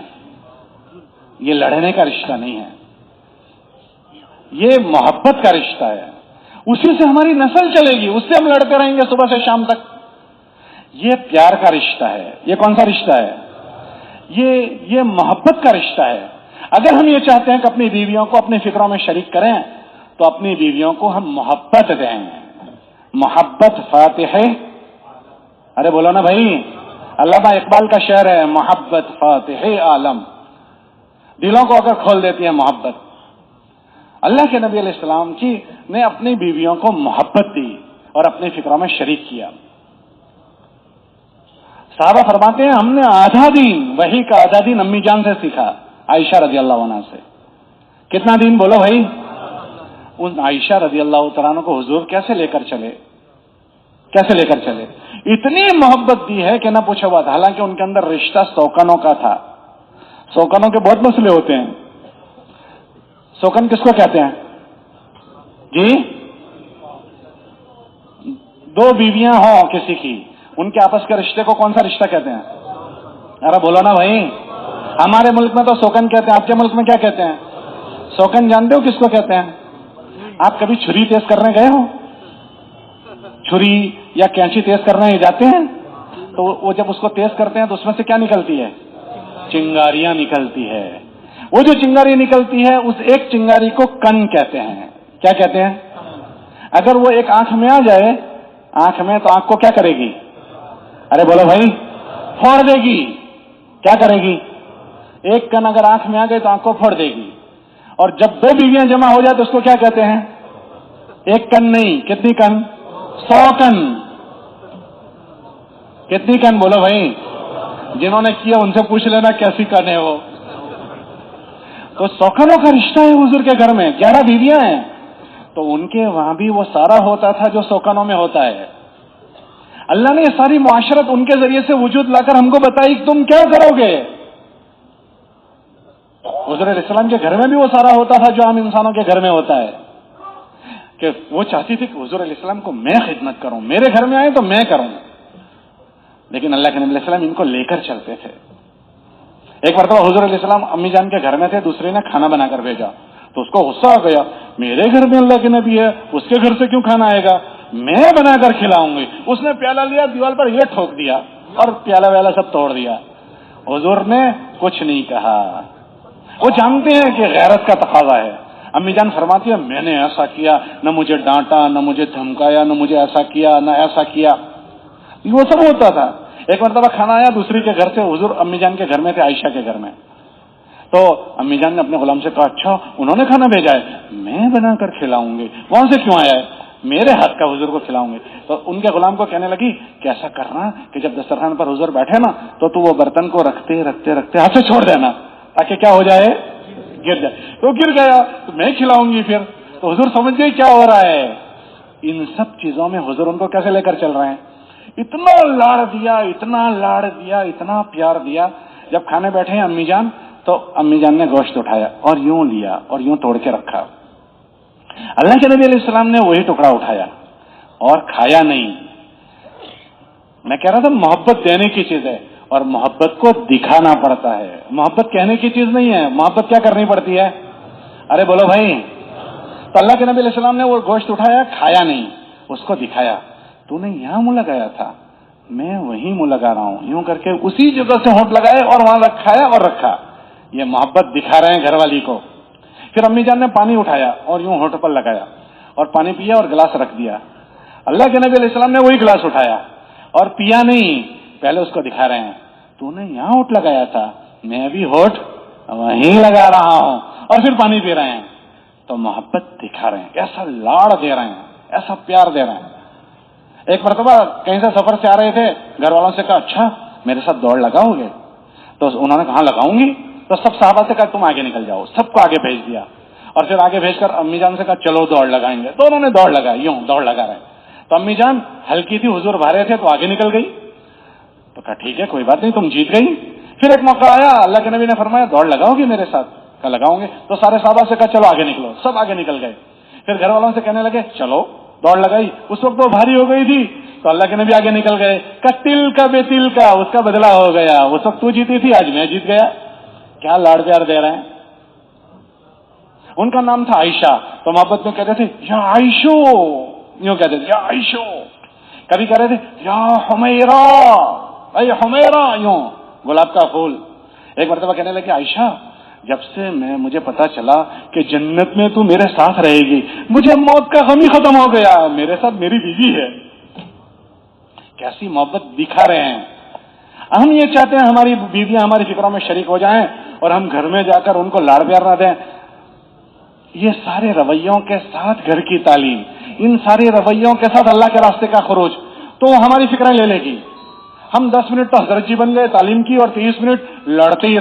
A: یہ لڑنے کا رشتہ نہیں ہے, یہ محبت کا رشتہ ہے. اسی سے ہماری نسل چلے گی, اس سے ہم لڑتے رہیں گے صبح سے شام تک. یہ پیار کا رشتہ ہے. یہ کون سا رشتہ ہے؟ یہ محبت کا رشتہ ہے. اگر ہم یہ چاہتے ہیں کہ اپنی بیویوں کو اپنی فکروں میں شریک کریں تو اپنی بیویوں کو ہم محبت دیں. محبت فاتح. ارے بولو نا بھائی, علامہ اقبال کا شعر ہے, محبت فاتح عالم. دلوں کو اگر کھول دیتی ہے محبت. اللہ کے نبی علیہ السلام کی نے اپنی بیویوں کو محبت دی اور اپنی فکروں میں شریک کیا. صحابہ فرماتے ہیں ہم نے آدھا دین, وحی کا آدھا دین امی جان سے سیکھا, عائشہ رضی اللہ عنہ سے. کتنا دین بولو بھائی؟ ان عائشہ رضی اللہ تعالیٰ عنہ کو حضور کیسے لے کر چلے, کیسے لے کر چلے؟ اتنی محبت دی ہے کہ نہ پوچھو بات. حالانکہ ان کے اندر رشتہ سوکنوں کا تھا. سوکنوں کے بہت مسئلے ہوتے ہیں. سوکن کس کو کہتے ہیں جی؟ دو بیویاں ہوں کسی کی, ان کے آپس کے رشتے کو کون سا رشتہ کہتے ہیں؟ ارے بولو نا بھائی. ہمارے ملک میں تو سوکن کہتے ہیں, آپ کے ملک میں کیا کہتے ہیں؟ سوکن جانتے ہو کس کو کہتے ہیں؟ آپ کبھی چھری تیز کرنے گئے ہو؟ چھری یا کینچی تیز کرنے جاتے ہیں تو وہ جب اس کو تیز کرتے ہیں تو اس میں سے کیا نکلتی ہے؟ چنگاریاں نکلتی ہے. وہ جو چنگاری نکلتی ہے اس ایک چنگاری کو کن کہتے ہیں. کیا کہتے ہیں؟ اگر وہ ایک آنکھ میں آ جائے, آنکھ میں, تو آنکھ کو کیا کرے گی؟ ارے بولو بھائی, پھوڑ دے گی. کیا کرے گی؟ ایک کن اگر آنکھ میں آ گئی تو آنکھ کو پھوڑ دے گی. اور جب دو بیویاں جمع ہو جائے تو اس کو کیا کہتے ہیں؟ ایک کن نہیں, کتنی کن؟ 100 کن. کتنی کن بولو بھائی؟ جنہوں نے کیا ان سے پوچھ لینا کیسی کن ہے وہ. تو سوکنوں کا رشتہ ہے حضور کے گھر میں. 11 بیویاں ہیں تو ان کے وہاں بھی وہ سارا ہوتا تھا جو سوکنوں میں ہوتا ہے. اللہ نے یہ ساری معاشرت ان کے ذریعے سے وجود لا کر ہم کو بتائی کہ تم کیا کرو گے. حضور علیہ السلام کے گھر میں بھی وہ سارا ہوتا تھا جو عام انسانوں کے گھر میں ہوتا ہے, کہ وہ چاہتی تھی کہ حضور علیہ السلام کو میں خدمت کروں, میرے گھر میں آئے تو میں کروں. لیکن اللہ کے نبی علیہ السلام ان کو لے کر چلتے تھے. ایک مرتبہ حضور علیہ السلام امی جان کے گھر میں تھے, دوسرے نے کھانا بنا کر بھیجا تو اس کو غصہ آ گیا, میرے گھر میں اللہ کے نبی ہے, اس کے گھر سے کیوں کھانا آئے گا, میں بنا کر کھلاؤں گی. اس نے پیالہ لیا, دیوار پر یہ ٹھوک دیا اور پیالہ ویالہ سب توڑ دیا. حضور نے کچھ نہیں کہا. وہ جانتے ہیں کہ غیرت کا تقاضا ہے. امی جان فرماتی ہے میں نے ایسا کیا, نہ مجھے ڈانٹا, نہ مجھے دھمکایا, نہ مجھے ایسا کیا, نہ ایسا کیا. وہ سب ہوتا تھا. ایک مرتبہ کھانا آیا دوسری کے گھر سے, حضور امی جان کے گھر میں تھے, عائشہ کے گھر میں. تو امی جان نے اپنے غلام سے کہا اچھا انہوں نے کھانا بھیجا ہے, میں بنا کر کھلاؤں گی. وہاں سے کیوں آیا ہے؟ میرے ہاتھ کا حضور کو کھلاؤں گے. تو ان کے غلام کو کہنے لگی کہ ایسا کرنا کہ جب دسترخوان پر حضور بیٹھے نا تو وہ برتن کو رکھتے رکھتے رکھتے ہاتھ سے چھوڑ دینا تاکہ کیا ہو جائے, گر جائے. تو گر گیا تو میں کھلاؤں گی پھر. تو حضور سمجھ گئے کیا ہو رہا ہے. ان سب چیزوں میں حضور ان کو کیسے لے کر چل رہے ہیں. اتنا لاڑ دیا, اتنا لاڑ دیا, اتنا پیار دیا. جب کھانے بیٹھے ہیں امی جان تو امی جان نے گوشت اٹھایا اور یوں لیا اور یوں توڑ کے رکھا. اللہ کے نبی علیہ السلام نے وہی ٹکڑا اٹھایا اور کھایا نہیں. میں کہہ رہا تھا محبت دینے کی چیز ہے اور محبت کو دکھانا پڑتا ہے. محبت کہنے کی چیز نہیں ہے. محبت کیا کرنی پڑتی ہے؟ ارے بولو بھائی. تو اللہ کے نبی علیہ السلام نے وہ گوشت اٹھایا, کھایا نہیں, اس کو دکھایا. تو نے یہاں منہ لگایا تھا, میں وہیں منہ لگا رہا ہوں. یوں کر کے اسی جگہ سے ہونٹ لگائے اور وہاں کھایا اور رکھا. یہ محبت دکھا رہے ہیں گھر والی کو. پھر امی جان نے پانی اٹھایا اور یوں ہونٹ پر لگایا اور پانی پیا اور گلاس رکھ دیا. اللہ کے نبی علیہ السلام نے وہی گلاس اٹھایا اور پیا نہیں, پہلے اس کو دکھا رہے ہیں تو نے یہاں ہونٹ لگایا تھا, میں بھی ہونٹ وہیں لگا رہا ہوں, اور پھر پانی پی رہے ہیں. تو محبت دکھا رہے ہیں, ایسا لاڑ دے رہے ہیں, ایسا پیار دے رہے ہیں. ایک مرتبہ کہیں سے سفر سے آ رہے تھے, گھر والوں سے کہا اچھا میرے ساتھ دوڑ لگاؤ گے؟ تو انہوں نے کہا لگاؤں گی. تو سب صحابہ سے کہا تم آگے نکل جاؤ, سب کو آگے بھیج دیا. اور پھر آگے بھیج کر امی جان سے کہا چلو دوڑ لگائیں گے. تو انہوں نے دوڑ لگائی, یوں دوڑ لگا رہے. تو امی جان ہلکی تھی, حضور بھارے تھے, تو آگے نکل گئی. تو کہا ٹھیک ہے کوئی بات نہیں, تم جیت گئی. پھر ایک موقع آیا, اللہ کے نبی نے فرمایا دوڑ لگاؤ گی میرے ساتھ؟ کہا لگاؤں گے. تو سارے صحابہ سے کہا چلو آگے نکلو, سب آگے نکل گئے. پھر گھر والوں سے کہنے لگے چلو دوڑ لگائی. اس وقت وہ بھاری ہو گئی تھی تو اللہ کے نبی آگے نکل گئے. کہ تل کا بے تل کا, اس کا بدلہ ہو گیا. اس وقت تو جیتی تھی, آج میں جیت گیا. کیا لاڑ پیار دے رہے ہیں. ان کا نام تھا عائشہ, تو محبت میں کہتے تھے یا عائشو, یوں کہتے تھے یا عائشو. کبھی کہہ رہے تھے یا حمیرہ, اے حمیرہ, یوں گلاب کا پھول. ایک مرتبہ کہنے لگے عائشہ جب سے مجھے پتا چلا کہ جنت میں تو میرے ساتھ رہے گی, مجھے موت کا غم ہی ختم ہو گیا, میرے ساتھ میری بیوی ہے. کیسی محبت دکھا رہے ہیں. ہم یہ چاہتے ہیں ہماری بیویاں ہماری فکروں میں شریک ہو جائیں اور ہم گھر میں جا کر ان کو لاڑ پیار نہ دیں. یہ سارے رویوں کے ساتھ گھر کی تعلیم، ان سارے رویوں کے ساتھ اللہ کے راستے کا خروج، تو ہماری فکریں لے لے گی. ہم 10 منٹ تو حضرت جی بن گئے تعلیم کی، اور 30 منٹ لڑتے ہی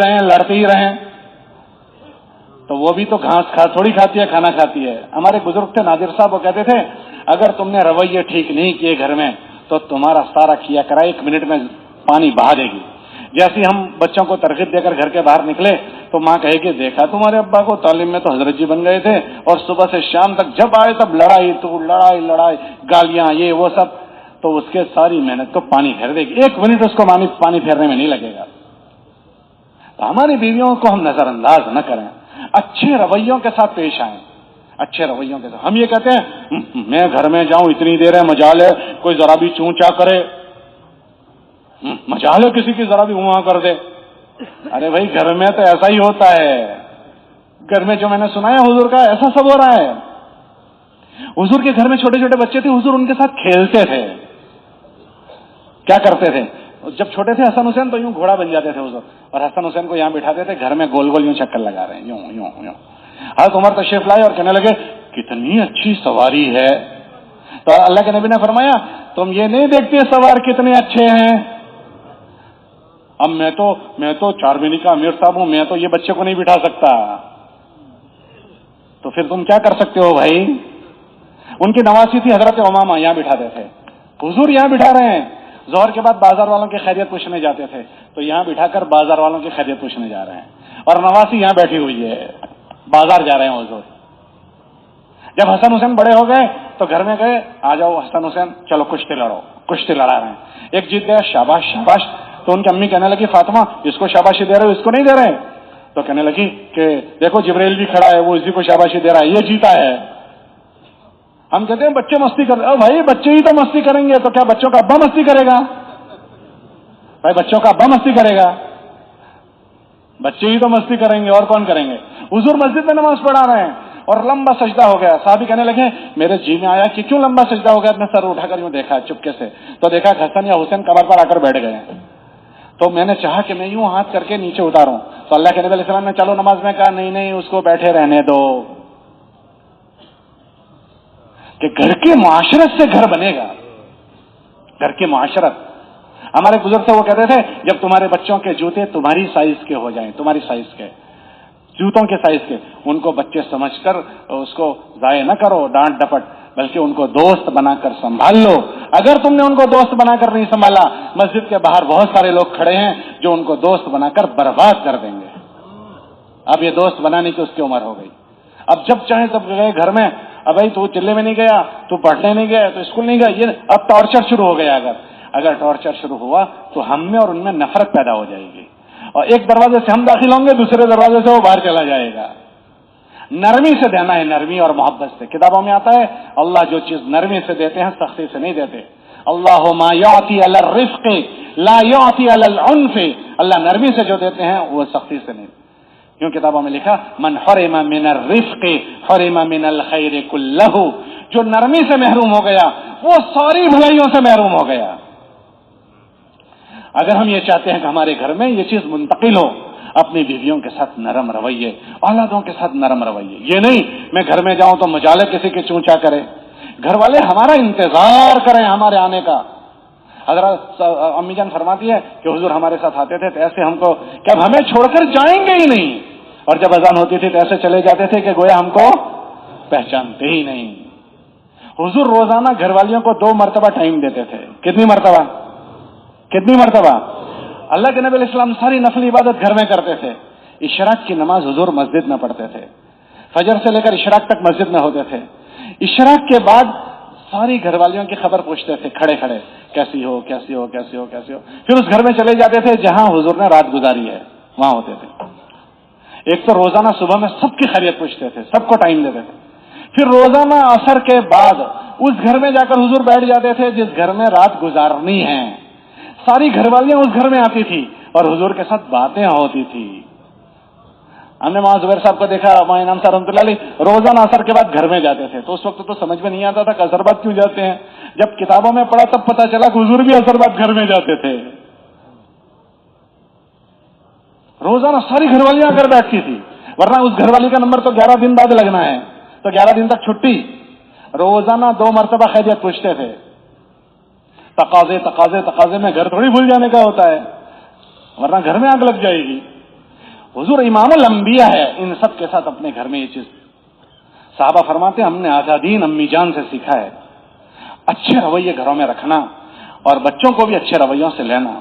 A: رہیں. تو وہ بھی تو گھاس تھوڑی کھاتی ہے، کھانا کھاتی ہے. ہمارے بزرگ تھے نادر صاحب، وہ کہتے تھے اگر تم نے رویے ٹھیک نہیں کیے گھر میں تو تمہارا سارا کیا کرا 1 منٹ میں پانی بہا دے گی. جیسے ہم بچوں کو ترغیب دے کر گھر کے باہر نکلے تو ماں کہے کہ دیکھا تمہارے ابا کو تعلیم میں تو حضرت جی بن گئے تھے، اور صبح سے شام تک جب آئے تب لڑائی گالیاں یہ وہ سب، تو اس کے ساری محنت کو پانی پھیر دے گی. 1 منٹ اس کو پانی پھیرنے میں نہیں لگے گا. تو ہماری بیویوں کو ہم نظر انداز نہ کریں، اچھے رویوں کے ساتھ پیش آئیں، اچھے رویوں کے ساتھ. ہم یہ کہتے ہیں میں گھر میں جاؤں اتنی دیر ہے، مجال ہے کوئی ذرا بھی چوں چا کرے، مجال ہے کسی کی ذرا بھی وہاں کر دے. ارے بھائی گھر میں تو ایسا ہی ہوتا ہے. گھر میں جو میں نے سنا ہے حضور کا ایسا سب ہو رہا ہے. حضور کے گھر میں چھوٹے چھوٹے بچے تھے، حضور ان کے ساتھ کھیلتے تھے. کیا کرتے تھے جب چھوٹے تھے حسن حسین تو یوں گھوڑا بن جاتے تھے حضور، اور حسن حسین کو یہاں بٹھاتے تھے گھر میں گول گول یوں چکر لگا رہے ہیں یوں یوں یوں. حضرت عمر تشریف لائے اور کہنے لگے کتنی اچھی سواری ہے. تو اللہ کے نبی نے فرمایا تم یہ نہیں دیکھتے سوار کتنے اچھے ہیں، اب میں تو 4 مہینے کا امیر صاحب ہوں، میں تو یہ بچے کو نہیں بٹھا سکتا. تو پھر تم کیا کر سکتے ہو بھائی. ان کی نواسی تھی حضرت امامہ، یہاں بٹھاتے تھے. حضور یہاں بٹھا رہے ہیں. ظہر کے بعد بازار والوں کی خیریت پوچھنے جاتے تھے تو یہاں بٹھا کر بازار والوں کی خیریت پوچھنے جا رہے ہیں، اور نواسی یہاں بیٹھی ہوئی ہے، بازار جا رہے ہیں حضور. جب حسن حسین بڑے ہو گئے تو گھر میں گئے، آ جاؤ حسن حسین چلو کشتی لڑو. کشتی لڑا رہے ہیں، ایک جیت گیا، شاباش شاباش. تو ان کی امی کہنے لگی فاطمہ اس کو شاباشی دے رہے ہو، اس کو نہیں دے رہے. تو کہنے لگی کہ دیکھو جبریل بھی کھڑا ہے، وہ اسی کو شاباشی دے رہا ہے، یہ جیتا ہے. ہم کہتے ہیں بچے مستی کر رہے. بھائی بچے ہی تو مستی کریں گے تو کیا بچوں کا ابا مستی کرے گا؟ بھائی بچوں کا ابا مستی کرے گا؟ بچے ہی تو مستی کریں گے اور کون کریں گے؟ حضور مسجد میں نماز پڑھا رہے ہیں اور لمبا سجدہ ہو گیا. صحابی کہنے لگے میرے جی میں آیا کہ کیوں لمبا سجدہ ہو گیا. اپنے سر اٹھا کر یوں دیکھا چپکے سے تو دیکھا کہ حسن یا حسین کمر پر آ کر بیٹھ گئے. تو میں نے چاہا کہ میں یوں ہاتھ کر کے نیچے اتاروں تو اللہ کے نبی علیہ السلام نے چلو نماز میں کہا نہیں اس کو بیٹھے رہنے دو، کہ گھر کی معاشرت سے گھر بنے گا. گھر کی معاشرت. ہمارے بزرگ سے وہ کہتے تھے جب تمہارے بچوں کے جوتے تمہاری سائز کے ہو جائیں، تمہاری سائز کے جوتوں کے سائز کے، ان کو بچے سمجھ کر اس کو ضائع نہ کرو ڈانٹ ڈپٹ، بلکہ ان کو دوست بنا کر سنبھال لو. اگر تم نے ان کو دوست بنا کر نہیں سنبھالا، مسجد کے باہر بہت سارے لوگ کھڑے ہیں جو ان کو دوست بنا کر برباد کر دیں گے. اب یہ دوست بنانے کی اس کی عمر ہو گئی. اب جب چاہے تب گئے گھر میں، اب بھائی تو چلے میں نہیں گیا، تو پڑھنے نہیں گیا، تو اسکول نہیں گیا، یہ اب ٹارچر شروع ہو گیا. اگر ٹارچر شروع ہوا تو ہم میں اور ان میں نفرت پیدا ہو جائے گی، اور ایک دروازے سے ہم داخل ہوں گے، دوسرے دروازے سے وہ باہر چلا جائے گا. نرمی سے دینا ہے، نرمی اور محبت سے. کتابوں میں آتا ہے اللہ جو چیز نرمی سے دیتے ہیں سختی سے نہیں دیتے. اللہ ما یعطی علی الرفق لا یعطی علی العنف. اللہ نرمی سے جو دیتے ہیں وہ سختی سے نہیں. کیوں کتابوں میں لکھا من حرم من الرفق حرم من الخیر کلہ. جو نرمی سے محروم ہو گیا وہ ساری بھلائیوں سے محروم ہو گیا. اگر ہم یہ چاہتے ہیں کہ ہمارے گھر میں یہ چیز منتقل ہو، اپنی بیویوں کے ساتھ نرم رویے، اولادوں کے ساتھ نرم رویے. یہ نہیں میں گھر میں جاؤں تو مجالے کسی کے چونچا کرے. گھر والے ہمارا انتظار کریں ہمارے آنے کا. حضرت امی جان فرماتی ہے کہ حضور ہمارے ساتھ آتے تھے تو ایسے ہم کو کہ اب ہمیں چھوڑ کر جائیں گے ہی نہیں، اور جب اذان ہوتی تھی تو ایسے چلے جاتے تھے کہ گویا ہم کو پہچانتے ہی نہیں. حضور روزانہ گھر والیوں کو 2 مرتبہ ٹائم دیتے تھے. کتنی مرتبہ؟ اللہ کے نبی علیہ السلام ساری نفلی عبادت گھر میں کرتے تھے. اشراق کی نماز حضور مسجد میں پڑھتے تھے. فجر سے لے کر اشراق تک مسجد میں ہوتے تھے. اشراق کے بعد ساری گھر والیوں کی خبر پوچھتے تھے کھڑے کھڑے، کیسی ہو کیسی ہو کیسی ہو کیسی ہو. پھر اس گھر میں چلے جاتے تھے جہاں حضور نے رات گزاری ہے، وہاں ہوتے تھے. ایک تو روزانہ صبح میں سب کی خیریت پوچھتے تھے، سب کو ٹائم دیتے تھے. پھر روزانہ عصر کے بعد اس گھر میں جا کر حضور بیٹھ جاتے تھے جس گھر میں رات گزارنی ہے. ساری گھر والیاں اس گھر میں آتی تھی اور حضور کے ساتھ باتیں ہوتی تھی. ہم نے وہاں زبیر صاحب کو دیکھا، وہاں انعام صاحب رحمۃ اللہ علیہ روزانہ عصر کے بعد گھر میں جاتے تھے. تو اس وقت تو سمجھ میں نہیں آتا تھا کہ عصر بعد کیوں جاتے ہیں. جب کتابوں میں پڑھا تب پتہ چلا کہ حضور بھی عصر بعد گھر میں جاتے تھے. روزانہ ساری گھر والیاں کر بیٹھتی تھی، ورنہ اس گھر والی کا نمبر تو 11 دن بعد لگنا ہے، تو 11 دن تک چھٹی. روزانہ 2 مرتبہ خیریت پوچھتے تھے. تقاضے میں گھر تھوڑی بھول جانے کا ہوتا ہے، ورنہ گھر میں آگ لگ جائے گی. حضور امام الانبیاء ہے، ان سب کے ساتھ اپنے گھر میں یہ چیز. صحابہ فرماتے ہیں ہم نے آدھا دین امی جان سے سیکھا ہے، اچھے رویے گھروں میں رکھنا اور بچوں کو بھی اچھے رویوں سے لینا.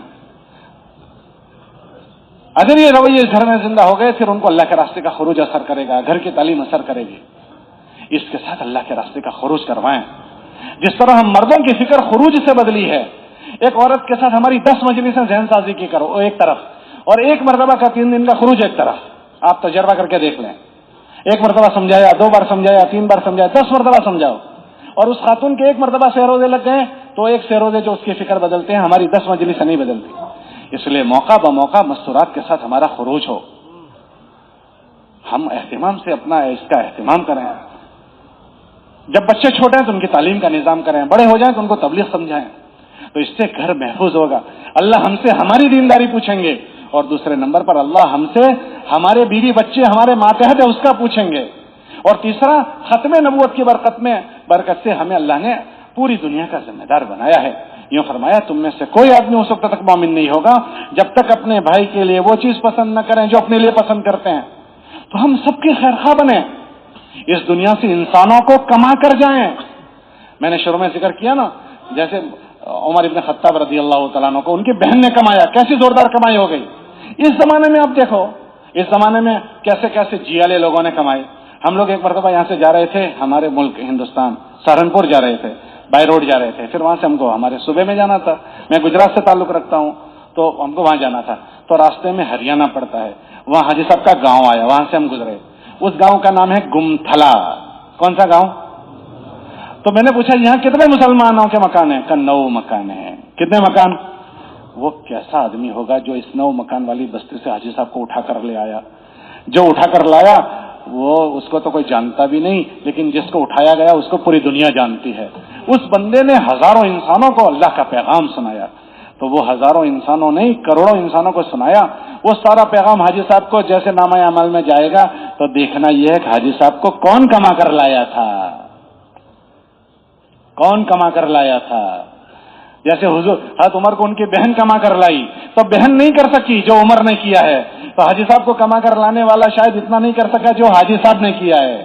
A: اگر یہ رویے گھر میں زندہ ہو گئے پھر ان کو اللہ کے راستے کا خروج اثر کرے گا، گھر کی تعلیم اثر کرے گی. اس کے ساتھ اللہ کے راستے کا خروج کروائیں. جس طرح ہم مردوں کی فکر خروج سے بدلی ہے، ایک عورت کے ساتھ ہماری 10 مجلسیں ذہن سازی کی کرو ایک طرف، اور ایک مرتبہ کا 3 دن کا خروج ایک طرف. آپ تجربہ کر کے دیکھ لیں. ایک مرتبہ سمجھایا، 2 بار سمجھایا، 3 بار سمجھایا، 10 مرتبہ سمجھاؤ، اور اس خاتون کے ایک مرتبہ سے روزے لگ گئے تو ایک سے روزے جو اس کی فکر بدلتے ہیں، ہماری 10 مجلسیں نہیں بدلتی. اس لیے موقع بموقع مستورات کے ساتھ ہمارا خروج ہو. ہم اہتمام سے اپنا اس کا اہتمام کریں. جب بچے چھوٹے ہیں تو ان کی تعلیم کا نظام کریں، بڑے ہو جائیں تو ان کو تبلیغ سمجھائیں، تو اس سے گھر محفوظ ہوگا. اللہ ہم سے ہماری دینداری پوچھیں گے، اور دوسرے نمبر پر اللہ ہم سے ہمارے بیوی بچے ہمارے ماتحت ہے اس کا پوچھیں گے. اور تیسرا، ختم نبوت کی برکت سے ہمیں اللہ نے پوری دنیا کا ذمہ دار بنایا ہے. یوں فرمایا تم میں سے کوئی آدمی اس وقت تک مومن نہیں ہوگا جب تک اپنے بھائی کے لیے وہ چیز پسند نہ کریں جو اپنے لیے پسند کرتے ہیں. تو ہم سب کی خیر خواہ بنیں، اس دنیا سے انسانوں کو کما کر جائیں. میں نے شروع میں ذکر کیا نا، جیسے عمر ابن خطاب رضی اللہ تعالیٰ عنہ کو ان کی بہن نے کمایا، کیسی زوردار کمائی ہو گئی. اس زمانے میں آپ دیکھو، اس زمانے میں کیسے کیسے جیالے لوگوں نے کمائے. ہم لوگ ایک مرتبہ یہاں سے جا رہے تھے، ہمارے ملک ہندوستان سہارنپور جا رہے تھے، بائی روڈ جا رہے تھے. پھر وہاں سے ہم کو ہمارے صوبے میں جانا تھا، میں گجرات سے تعلق رکھتا ہوں تو ہم کو وہاں جانا تھا. تو راستے میں ہریانہ پڑتا ہے، وہاں حاجی صاحب کا گاؤں آیا، وہاں سے ہم گزرے. اس گاؤں کا نام ہے گمتھلا. کون سا گاؤں؟ تو میں نے پوچھا یہاں کتنے مسلمانوں کے مکان ہیں؟ 9 مکان ہیں. کتنے مکان؟ وہ کیسا آدمی ہوگا جو اس 9 مکان والی بستی سے حاجی صاحب کو اٹھا کر لے آیا؟ جو اٹھا کر لایا وہ اس کو تو کوئی جانتا بھی نہیں، لیکن جس کو اٹھایا گیا اس کو پوری دنیا جانتی ہے. اس بندے نے ہزاروں انسانوں کو اللہ کا پیغام سنایا. تو وہ ہزاروں انسانوں نہیں، کروڑوں انسانوں کو سنایا. وہ سارا پیغام حاجی صاحب کو جیسے نامہ عمل میں جائے گا تو دیکھنا یہ ہے کہ حاجی صاحب کو کون کما کر لایا تھا، کون کما کر لایا تھا. جیسے حضور حضرت عمر کو ان کی بہن کما کر لائی تو بہن نہیں کر سکی جو عمر نے کیا ہے، تو حاجی صاحب کو کما کر لانے والا شاید اتنا نہیں کر سکا جو حاجی صاحب نے کیا ہے.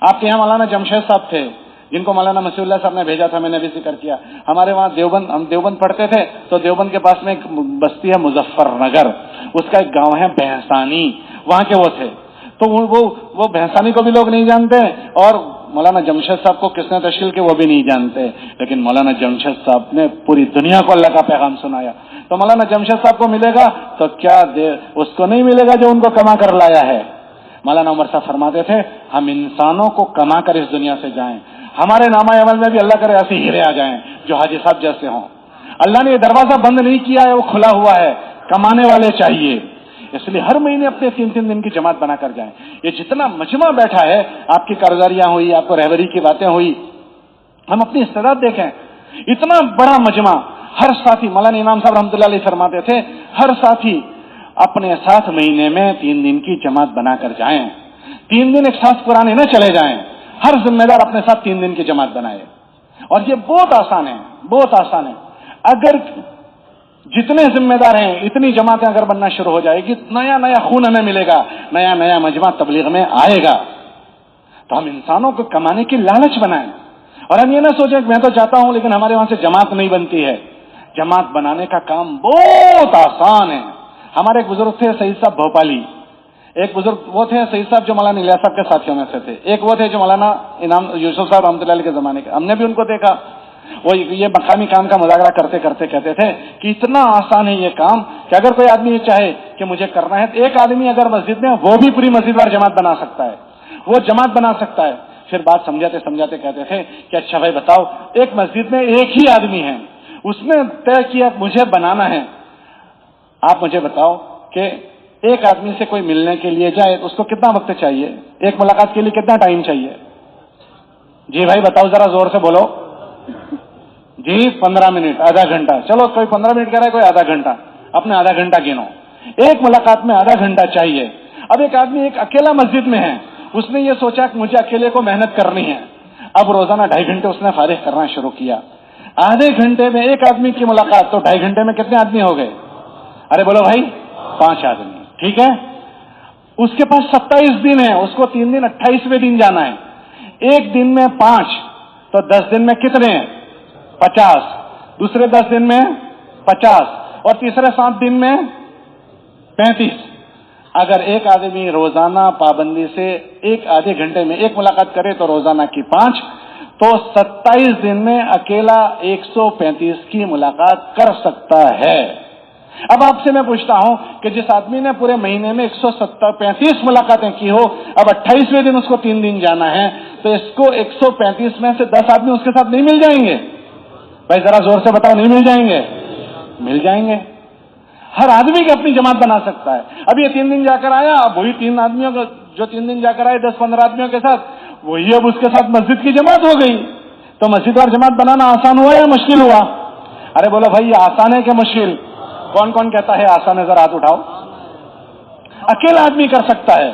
A: آپ کے یہاں مولانا جمشید صاحب تھے جن کو مولانا مسیح اللہ صاحب نے بھیجا تھا، میں نے بھی ذکر کیا. ہمارے وہاں دیوبند، ہم دیوبند پڑھتے تھے تو دیوبند کے پاس میں ایک بستی ہے مظفر نگر، اس کا ایک گاؤں ہے بھینسانی، وہاں کے وہ تھے. تو وہ بھینسانی کو بھی لوگ نہیں جانتے، اور مولانا جمشید صاحب کو کس نے تشکیل کی وہ بھی نہیں جانتے، لیکن مولانا جمشید صاحب نے پوری دنیا کو اللہ کا پیغام سنایا. تو مولانا جمشید صاحب کو ملے گا تو کیا اس کو نہیں ملے گا جو ان کو کما کر لایا ہے. مولانا عمر صاحب فرماتے تھے ہم انسانوں کو کما کر اس دنیا سے جائیں، ہمارے نامہ عمل میں بھی اللہ کرے ایسے ہیرے آ جائیں جو حاجی صاحب جیسے ہوں. اللہ نے یہ دروازہ بند نہیں کیا ہے، وہ کھلا ہوا ہے. کمانے والے چاہیے، اس لیے ہر مہینے اپنے 3 دن کی جماعت بنا کر جائیں. یہ جتنا مجمع بیٹھا ہے، آپ کی کارگزاریاں ہوئی، آپ کو رہبری کی باتیں ہوئی، ہم اپنی استعداد دیکھیں. اتنا بڑا مجمع، ہر ساتھی، مولانا امام صاحب رحمۃ اللہ علیہ فرماتے تھے ہر ساتھی اپنے ساتھ مہینے میں 3 دن کی جماعت بنا کر جائیں. 3 دن ایک ساتھ پرانے نہ چلے جائیں، ہر ذمہ دار اپنے ساتھ 3 دن کی جماعت بنائے. اور یہ بہت آسان ہے، بہت آسان ہے. اگر جتنے ذمہ دار ہیں اتنی جماعتیں اگر بننا شروع ہو جائے گی، نیا نیا خون ہمیں ملے گا، نیا نیا مجمع تبلیغ میں آئے گا. تو ہم انسانوں کو کمانے کی لالچ بنائیں، اور ہم یہ نہ سوچیں کہ میں تو چاہتا ہوں لیکن ہمارے وہاں سے جماعت نہیں بنتی ہے. جماعت بنانے کا کام بہت آسان ہے. ہمارے ایک بزرگ تھے سعید صاحب بھوپالی، ایک بزرگ وہ تھے سعید صاحب جو مولانا الیاس صاحب کے ساتھیوں میں سے تھے، ایک وہ تھے جو مولانا انعام یوسف صاحب رحمۃ اللہ علیہ کے زمانے کے. ہم نے بھی ان کو دیکھا، وہ یہ مقامی کام کا مذاکرہ کرتے کرتے کہتے تھے کہ اتنا آسان ہے یہ کام کہ اگر کوئی آدمی یہ چاہے کہ مجھے کرنا ہے، ایک آدمی اگر مسجد میں وہ بھی پوری مسجد وار جماعت بنا سکتا ہے، وہ جماعت بنا سکتا ہے. پھر بات سمجھاتے سمجھاتے کہتے تھے کہ اچھا بھائی بتاؤ، ایک مسجد میں ایک ہی آدمی ہے، اس نے طے کیا مجھے بنانا ہے، آپ مجھے بتاؤ کہ ایک آدمی سے کوئی ملنے کے لیے جائے تو اس کو کتنا وقت چاہیے؟ ایک ملاقات کے لیے کتنا ٹائم چاہیے؟ جی بھائی بتاؤ ذرا زور سے بولو. جی 15 منٹ، آدھا گھنٹہ. چلو کوئی 15 منٹ کہہ رہا ہے، کوئی آدھا گھنٹہ، اپنے آدھا گھنٹہ گنو. ایک ملاقات میں آدھا گھنٹہ چاہیے. اب ایک آدمی ایک اکیلا مسجد میں ہے, اس نے یہ سوچا کہ مجھے اکیلے کو محنت کرنی ہے. اب روزانہ 2.5 گھنٹے اس نے فارغ کرنا شروع کیا. آدھے گھنٹے میں ایک آدمی کی ملاقات, تو 2.5 گھنٹے میں کتنے آدمی ہو گئے؟ ارے بولو بھائی, 5 آدمی. ٹھیک ہے, اس کے پاس 27 دن ہے, اس کو 3 دن 28ویں دن جانا ہے. ایک دن میں 5, تو 10 دن میں کتنے ہیں؟ 50. دوسرے 10 دن میں 50, اور تیسرے 7 دن میں 35. اگر ایک آدمی روزانہ پابندی سے ایک آدھے گھنٹے میں ایک ملاقات کرے تو روزانہ کی 5, تو 27 دن میں اکیلا 135 کی ملاقات کر سکتا ہے. اب آپ سے میں پوچھتا ہوں کہ جس آدمی نے پورے مہینے میں 135 ملاقاتیں کی ہو, اب 28ویں دن اس کو 3 دن جانا ہے, تو اس کو 135 میں سے 10 آدمی اس کے ساتھ نہیں مل جائیں گے؟ بھائی ذرا زور سے بتاؤ, نہیں مل جائیں گے؟ مل جائیں گے. ہر آدمی کی اپنی جماعت بنا سکتا ہے. اب یہ 3 دن جا کر آیا, اب وہی 3 آدمیوں کو جو 3 دن جا کر آئے 10-15 آدمیوں کے ساتھ, وہی اب اس کے ساتھ مسجد کی جماعت ہو گئی. تو مسجد اور جماعت بنانا آسان ہوا یا مشکل ہوا؟ ارے بولو بھائی, یہ آسان ہے کہ مشکل؟ کون کون کہتا ہے آسان ہے؟ ذرا ہاتھ اٹھاؤ. اکیلا آدمی کر سکتا ہے.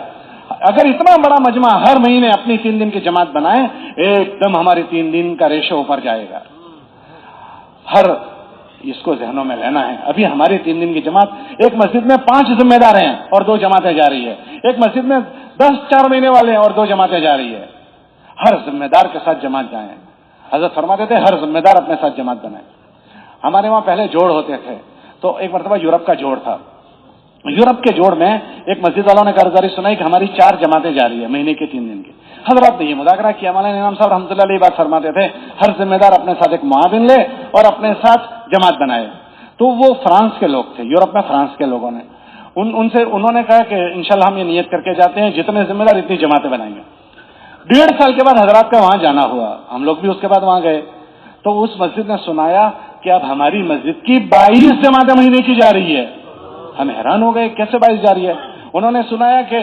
A: اگر اتنا بڑا مجمع ہر مہینے اپنی 3 دن کی جماعت بنائے, ایک دم ہماری 3 دن کا ریشو اوپر جائے گا. ہر اس کو ذہنوں میں لینا ہے. ابھی ہماری 3 دن کی جماعت, ایک مسجد میں 5 ذمہ دار ہیں اور 2 جماعتیں جا رہی ہے. ایک مسجد میں 10 4 مہینے والے ہیں اور 2 جماعتیں جا رہی ہے. ہر ذمہ دار کے ساتھ جماعت جائیں. حضرت فرماتے تھے ہر ذمہ دار اپنے ساتھ جماعت بنائے. ہمارے وہاں پہلے جوڑ ہوتے تھے, تو ایک مرتبہ یورپ کا جوڑ تھا. یورپ کے جوڑ میں ایک مسجد والوں نے قرضداری سنائی کہ ہماری 4 جماعتیں جا رہی ہے مہینے کی 3 دن کی. حضرات نے یہ مذاکرہ کیا. مولانا امام صاحب رحمۃ اللہ علیہ بات فرماتے تھے ہر ذمہ دار اپنے ساتھ ایک معاون لے اور اپنے ساتھ جماعت بنائے. تو وہ فرانس کے لوگ تھے, یورپ میں فرانس کے لوگوں نے انہوں نے کہا کہ انشاءاللہ ہم یہ نیت کر کے جاتے ہیں جتنے ذمہ دار اتنی جماعتیں بنائیں گے. 1.5 سال کے بعد حضرات کا وہاں جانا ہوا, ہم لوگ بھی اس کے بعد وہاں گئے. تو اس مسجد نے سنایا کہ اب ہماری مسجد کی 22 جماعتیں مہینے کی جا رہی ہے. ہم حیران ہو گئے, کیسے 22 جا رہی ہے؟ انہوں نے سنایا کہ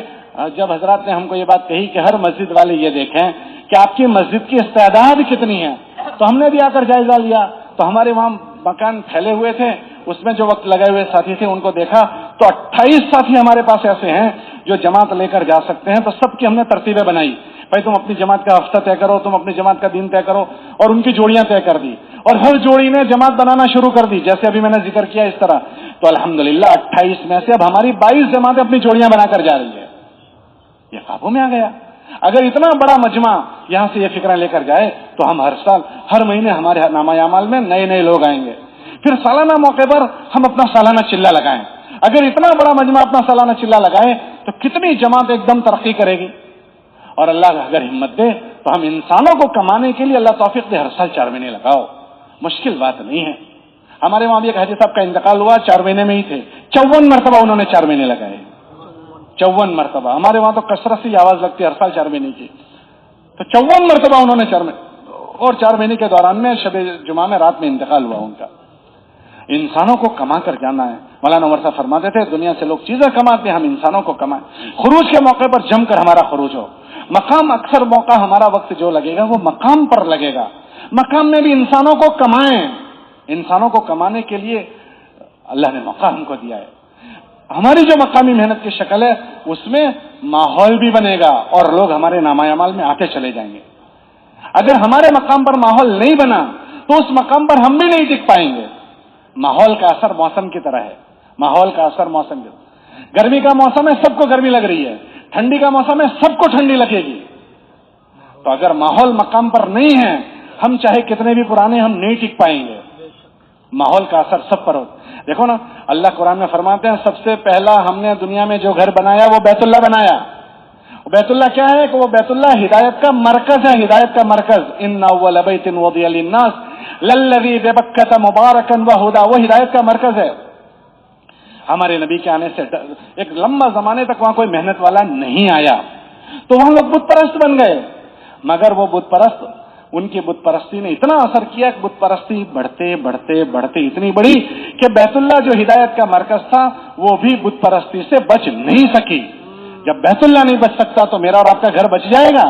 A: جب حضرات نے ہم کو یہ بات کہی کہ ہر مسجد والے یہ دیکھیں کہ آپ کی مسجد کی استعداد کتنی ہے, تو ہم نے بھی آ کر جائزہ لیا. تو ہمارے وہاں مکان پھیلے ہوئے تھے, اس میں جو وقت لگائے ہوئے ساتھی تھے ان کو دیکھا تو 28 ساتھی ہمارے پاس ایسے ہیں جو جماعت لے کر جا سکتے ہیں. تو سب کی ہم نے ترتیبیں بنائی. بھائی تم اپنی جماعت کا ہفتہ طے کرو, تم اپنی جماعت کا دن طے کرو, اور ان کی جوڑیاں طے کر دی. اور ہر جوڑی نے جماعت بنانا شروع کر دی, جیسے ابھی میں نے ذکر کیا اس طرح. تو الحمدللہ 28 میں سے اب ہماری 22 جماعتیں اپنی جوڑیاں بنا کر جا رہی ہے. یہ قابو میں آ گیا. اگر اتنا بڑا مجمع یہاں سے یہ فکریں لے کر جائے تو ہم ہر سال ہر مہینے ہمارے نامہ اعمال میں نئے نئے لوگ آئیں گے. پھر سالانہ موقع پر ہم اپنا سالانہ چلہ لگائیں. اگر اتنا بڑا مجمع اپنا سالانہ چلہ لگائے تو کتنی جماعت ایک دم ترقی کرے گی. اور اللہ اگر ہمت دے تو ہم انسانوں کو کمانے کے لیے اللہ توفیق دے ہر سال 4 مہینے لگاؤ. مشکل بات نہیں ہے. ہمارے وہاں بھی ایک حاجی صاحب کا انتقال ہوا, 4 مہینے میں ہی تھے. 54 مرتبہ انہوں نے 4 مہینے لگائے. 54 مرتبہ. ہمارے وہاں تو کثرت سے آواز لگتی ہے ہر سال 4 مہینے کی. تو 54 مرتبہ انہوں نے 4 مہینے, اور 4 مہینے کے دوران میں شب جمعہ میں رات میں انتقال ہوا ان کا. انسانوں کو کما کر جانا ہے. مولانا عمر صاحب فرماتے تھے دنیا سے لوگ چیزیں کماتے ہیں, ہم انسانوں کو کمائیں. خروج کے موقع پر جم کر ہمارا خروج ہو. مقام اکثر موقع ہمارا وقت جو لگے گا وہ مقام پر لگے گا. مقام میں بھی انسانوں کو کمائیں. انسانوں کو کمانے کے لیے اللہ نے موقع ہم کو دیا ہے. ہماری جو مقامی محنت کی شکل ہے اس میں ماحول بھی بنے گا اور لوگ ہمارے نامہ اعمال میں آتے چلے جائیں گے. اگر ہمارے مقام پر ماحول نہیں بنا تو اس مقام پر ہم بھی نہیں ٹک پائیں گے. ماحول کا اثر موسم کی طرح ہے. ماحول کا اثر موسم کی طرح. گرمی کا موسم ہے, سب کو گرمی لگ رہی ہے. ٹھنڈی کا موسم ہے, سب کو ٹھنڈی لگے گی. تو اگر ماحول مقام پر نہیں ہے, ہم چاہے کتنے بھی پرانے ہم نہیں ٹک پائیں گے. ماحول کا اثر سب پر ہو. دیکھو نا, اللہ قرآن میں فرماتے ہیں سب سے پہلا ہم نے دنیا میں جو گھر بنایا وہ بیت اللہ بنایا. بیت اللہ کیا ہے کہ وہ بیت اللہ ہدایت کا مرکز ہے. ہدایت کا مرکز. ان اول بیت وضع للناس للذی ببکۃ مبارکا وہدی, وہ ہدایت کا مرکز ہے. ہمارے نبی کے آنے سے ایک لمبا زمانے تک وہاں کوئی محنت والا نہیں آیا, تو وہاں لوگ بت پرست بن گئے. مگر وہ بت پرست, ان کی بت پرستی نے اتنا اثر کیا کہ بت پرستی بڑھتے بڑھتے بڑھتے اتنی بڑی کہ بیت اللہ جو ہدایت کا مرکز تھا وہ بھی بت پرستی سے بچ نہیں سکی. جب بیت اللہ نہیں بچ سکتا تو میرا اور آپ کا گھر بچ جائے گا,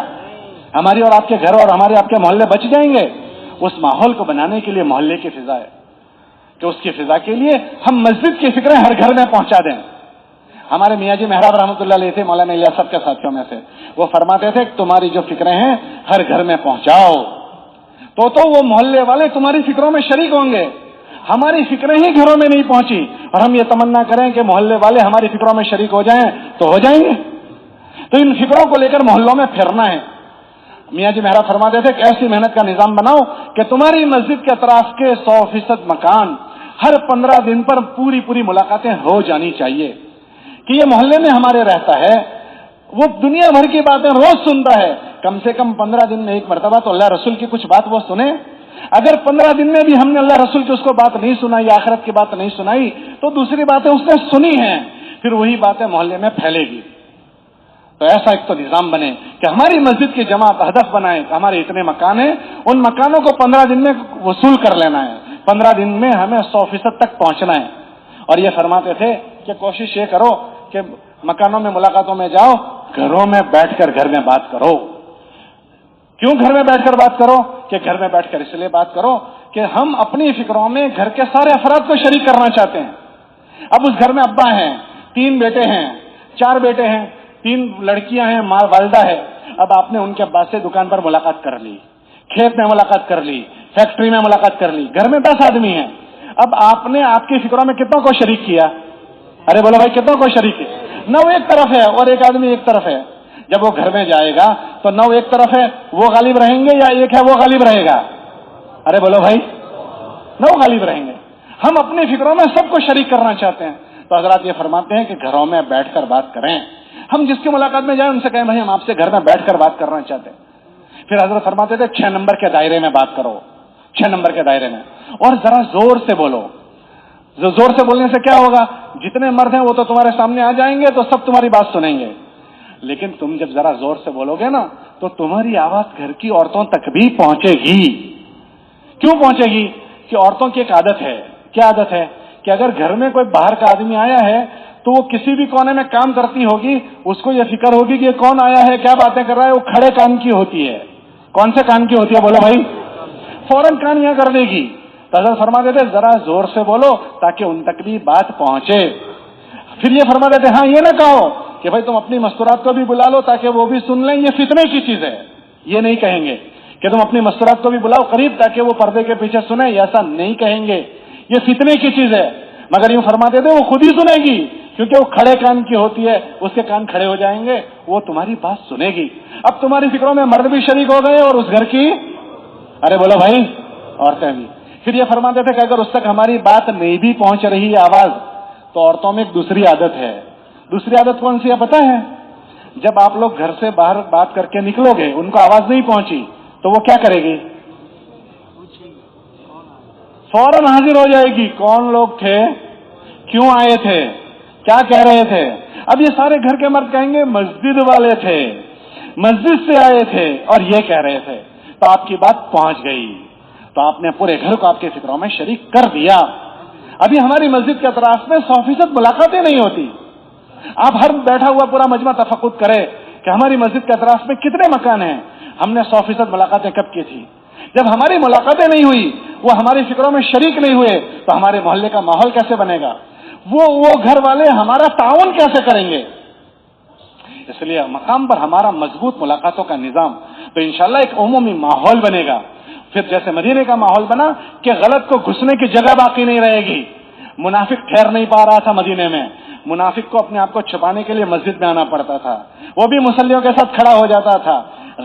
A: ہماری اور آپ کے گھر اور ہمارے آپ کے محلے بچ جائیں گے. اس ماحول کو بنانے کے لیے محلے کی فضا ہے کہ اس کی فضا کے لیے ہم مسجد کی فکریں ہر گھر میں پہنچا دیں. ہمارے میاں جی محراب رحمۃ اللہ علیہ تھے، مولانا الیاس صاحب کے ساتھیوں میں سے، وہ فرماتے تھے کہ تمہاری جو فکریں ہیں ہر گھر میں پہنچاؤ، تو وہ محلے والے تمہاری فکروں میں شریک ہوں گے۔ ہماری فکریں ہی گھروں میں نہیں پہنچی اور ہم یہ تمنا کریں کہ محلے والے ہماری فکروں میں شریک ہو جائیں تو ہو جائیں گے۔ تو ان فکروں کو لے کر محلوں میں پھرنا ہے۔ میاں جی محراب فرماتے تھے کہ ایسی محنت کا نظام بناؤ کہ تمہاری مسجد کے اطراف کے 100% مکان ہر 15 دن پر پوری ملاقاتیں ہو جانی چاہیے کہ یہ محلے میں ہمارے رہتا ہے، وہ دنیا بھر کی باتیں روز سنتا ہے، کم سے کم 15 دن میں ایک مرتبہ تو اللہ رسول کی کچھ بات وہ سنے۔ اگر 15 دن میں بھی ہم نے اللہ رسول کی اس کو بات نہیں سنائی، آخرت کی بات نہیں سنائی، تو دوسری باتیں اس نے سنی ہیں، پھر وہی باتیں محلے میں پھیلے گی۔ تو ایسا ایک تو نظام بنے کہ ہماری مسجد کی جماعت ہدف بنائے کہ ہمارے اتنے مکان ہیں، ان مکانوں کو 15 دن میں وصول کر لینا ہے، 15 دن میں ہمیں 100% تک پہنچنا ہے۔ اور یہ فرماتے تھے کہ کوشش یہ کرو کہ مکانوں میں ملاقاتوں میں جاؤ، گھروں میں بیٹھ کر گھر میں بات کرو۔ کیوں گھر میں بیٹھ کر بات کرو؟ کہ گھر میں بیٹھ کر اس لیے بات کرو کہ ہم اپنی فکروں میں گھر کے سارے افراد کو شریک کرنا چاہتے ہیں۔ اب اس گھر میں ابا ہیں، 3 بیٹے ہیں، 4 بیٹے ہیں، 3 لڑکیاں ہیں، ماں والدہ ہے۔ اب آپ نے ان کے ابا سے دکان پر ملاقات کر لی، کھیت میں ملاقات کر لی، فیکٹری میں ملاقات کر لی، گھر میں 10 آدمی ہیں۔ اب آپ نے آپ کی فکروں میں کتنوں کو شریک کیا؟ ارے بولو بھائی، کتنوں کو شریک کیا؟ نہ وہ ایک طرف ہے اور ایک آدمی ایک طرف ہے۔ جب وہ گھر میں جائے گا تو 9 ایک طرف ہے، وہ غالب رہیں گے یا ایک ہے وہ غالب رہے گا؟ ارے بولو بھائی، 9 غالب رہیں گے۔ ہم اپنی فکروں میں سب کو شریک کرنا چاہتے ہیں، تو حضرات یہ فرماتے ہیں کہ گھروں میں بیٹھ کر بات کریں۔ ہم جس کی ملاقات میں جائیں ان سے کہیں بھائی ہم آپ سے گھر میں بیٹھ کر بات کرنا چاہتے ہیں۔ پھر حضرت فرماتے تھے 6 نمبر کے دائرے میں بات کرو، 6 نمبر کے دائرے میں، اور ذرا زور سے بولو۔ زور سے بولنے سے کیا ہوگا؟ جتنے مرد ہیں وہ تو تمہارے سامنے آ جائیں گے تو سب تمہاری بات سنیں گے، لیکن تم جب ذرا زور سے بولو گے نا تو تمہاری آواز گھر کی عورتوں تک بھی پہنچے گی۔ کیوں پہنچے گی؟ کہ عورتوں کی ایک عادت ہے۔ کیا عادت ہے؟ کہ اگر گھر میں کوئی باہر کا آدمی آیا ہے تو وہ کسی بھی کونے میں کام کرتی ہوگی، اس کو یہ فکر ہوگی کہ یہ کون آیا ہے، کیا باتیں کر رہا ہے، وہ کھڑے کان کی ہوتی ہے۔ کون سے کان کی ہوتی ہے؟ بولو بھائی، فوراً کان یہاں کر دے گی۔ تو حضرت فرما دیتے ذرا زور سے بولو تاکہ ان تک بھی بات پہنچے۔ پھر یہ فرما دیتے ہاں یہ نہ کہو کہ بھائی تم اپنی مستورات کو بھی بلا لو تاکہ وہ بھی سن لیں، یہ فتنے کی چیز ہے۔ یہ نہیں کہیں گے کہ تم اپنی مستورات کو بھی بلاؤ قریب تاکہ وہ پردے کے پیچھے سنیں، ایسا نہیں کہیں گے، یہ فتنے کی چیز ہے۔ مگر یوں فرماتے تھے وہ خود ہی سنے گی، کیونکہ وہ کھڑے کان کی ہوتی ہے، اس کے کان کھڑے ہو جائیں گے، وہ تمہاری بات سنے گی۔ اب تمہاری فکروں میں مرد بھی شریک ہو گئے اور اس گھر کی، ارے بولو بھائی، عورتیں بھی۔ پھر یہ فرماتے تھے کہ اگر اس تک ہماری بات نہیں بھی پہنچ رہی ہے آواز، تو عورتوں میں ایک دوسری عادت ہے۔ دوسری عادت کون سی ہے پتہ ہے؟ جب آپ لوگ گھر سے باہر بات کر کے نکلو گے، ان کو آواز نہیں پہنچی تو وہ کیا کرے گی؟ فوراً حاضر ہو جائے گی، کون لوگ تھے، کیوں آئے تھے، کیا کہہ رہے تھے۔ اب یہ سارے گھر کے مرد کہیں گے مسجد والے تھے، مسجد سے آئے تھے اور یہ کہہ رہے تھے، تو آپ کی بات پہنچ گئی، تو آپ نے پورے گھر کو آپ کے فکروں میں شریک کر دیا۔ ابھی ہماری مسجد کے اطراف میں 100% ملاقاتیں نہیں ہوتی۔ آپ ہر بیٹھا ہوا پورا مجمع تفقد کرے کہ ہماری مسجد کے اطراف میں کتنے مکان ہیں، ہم نے 100% ملاقاتیں کب کی تھی؟ جب ہماری ملاقاتیں نہیں ہوئی، وہ ہماری فکروں میں شریک نہیں ہوئے، تو ہمارے محلے کا ماحول کیسے بنے گا؟ وہ گھر والے ہمارا تعاون کیسے کریں گے؟ اس لیے مقام پر ہمارا مضبوط ملاقاتوں کا نظام، تو انشاءاللہ ایک عمومی ماحول بنے گا۔ پھر جیسے مدینے کا ماحول بنا کہ غلط کو گھسنے کی جگہ باقی نہیں رہے گی۔ منافق ٹھہر نہیں پا رہا تھا مدینے میں، منافق کو اپنے آپ کو چھپانے کے لیے مسجد میں آنا پڑتا تھا، وہ بھی مصلیوں کے ساتھ کھڑا ہو جاتا تھا۔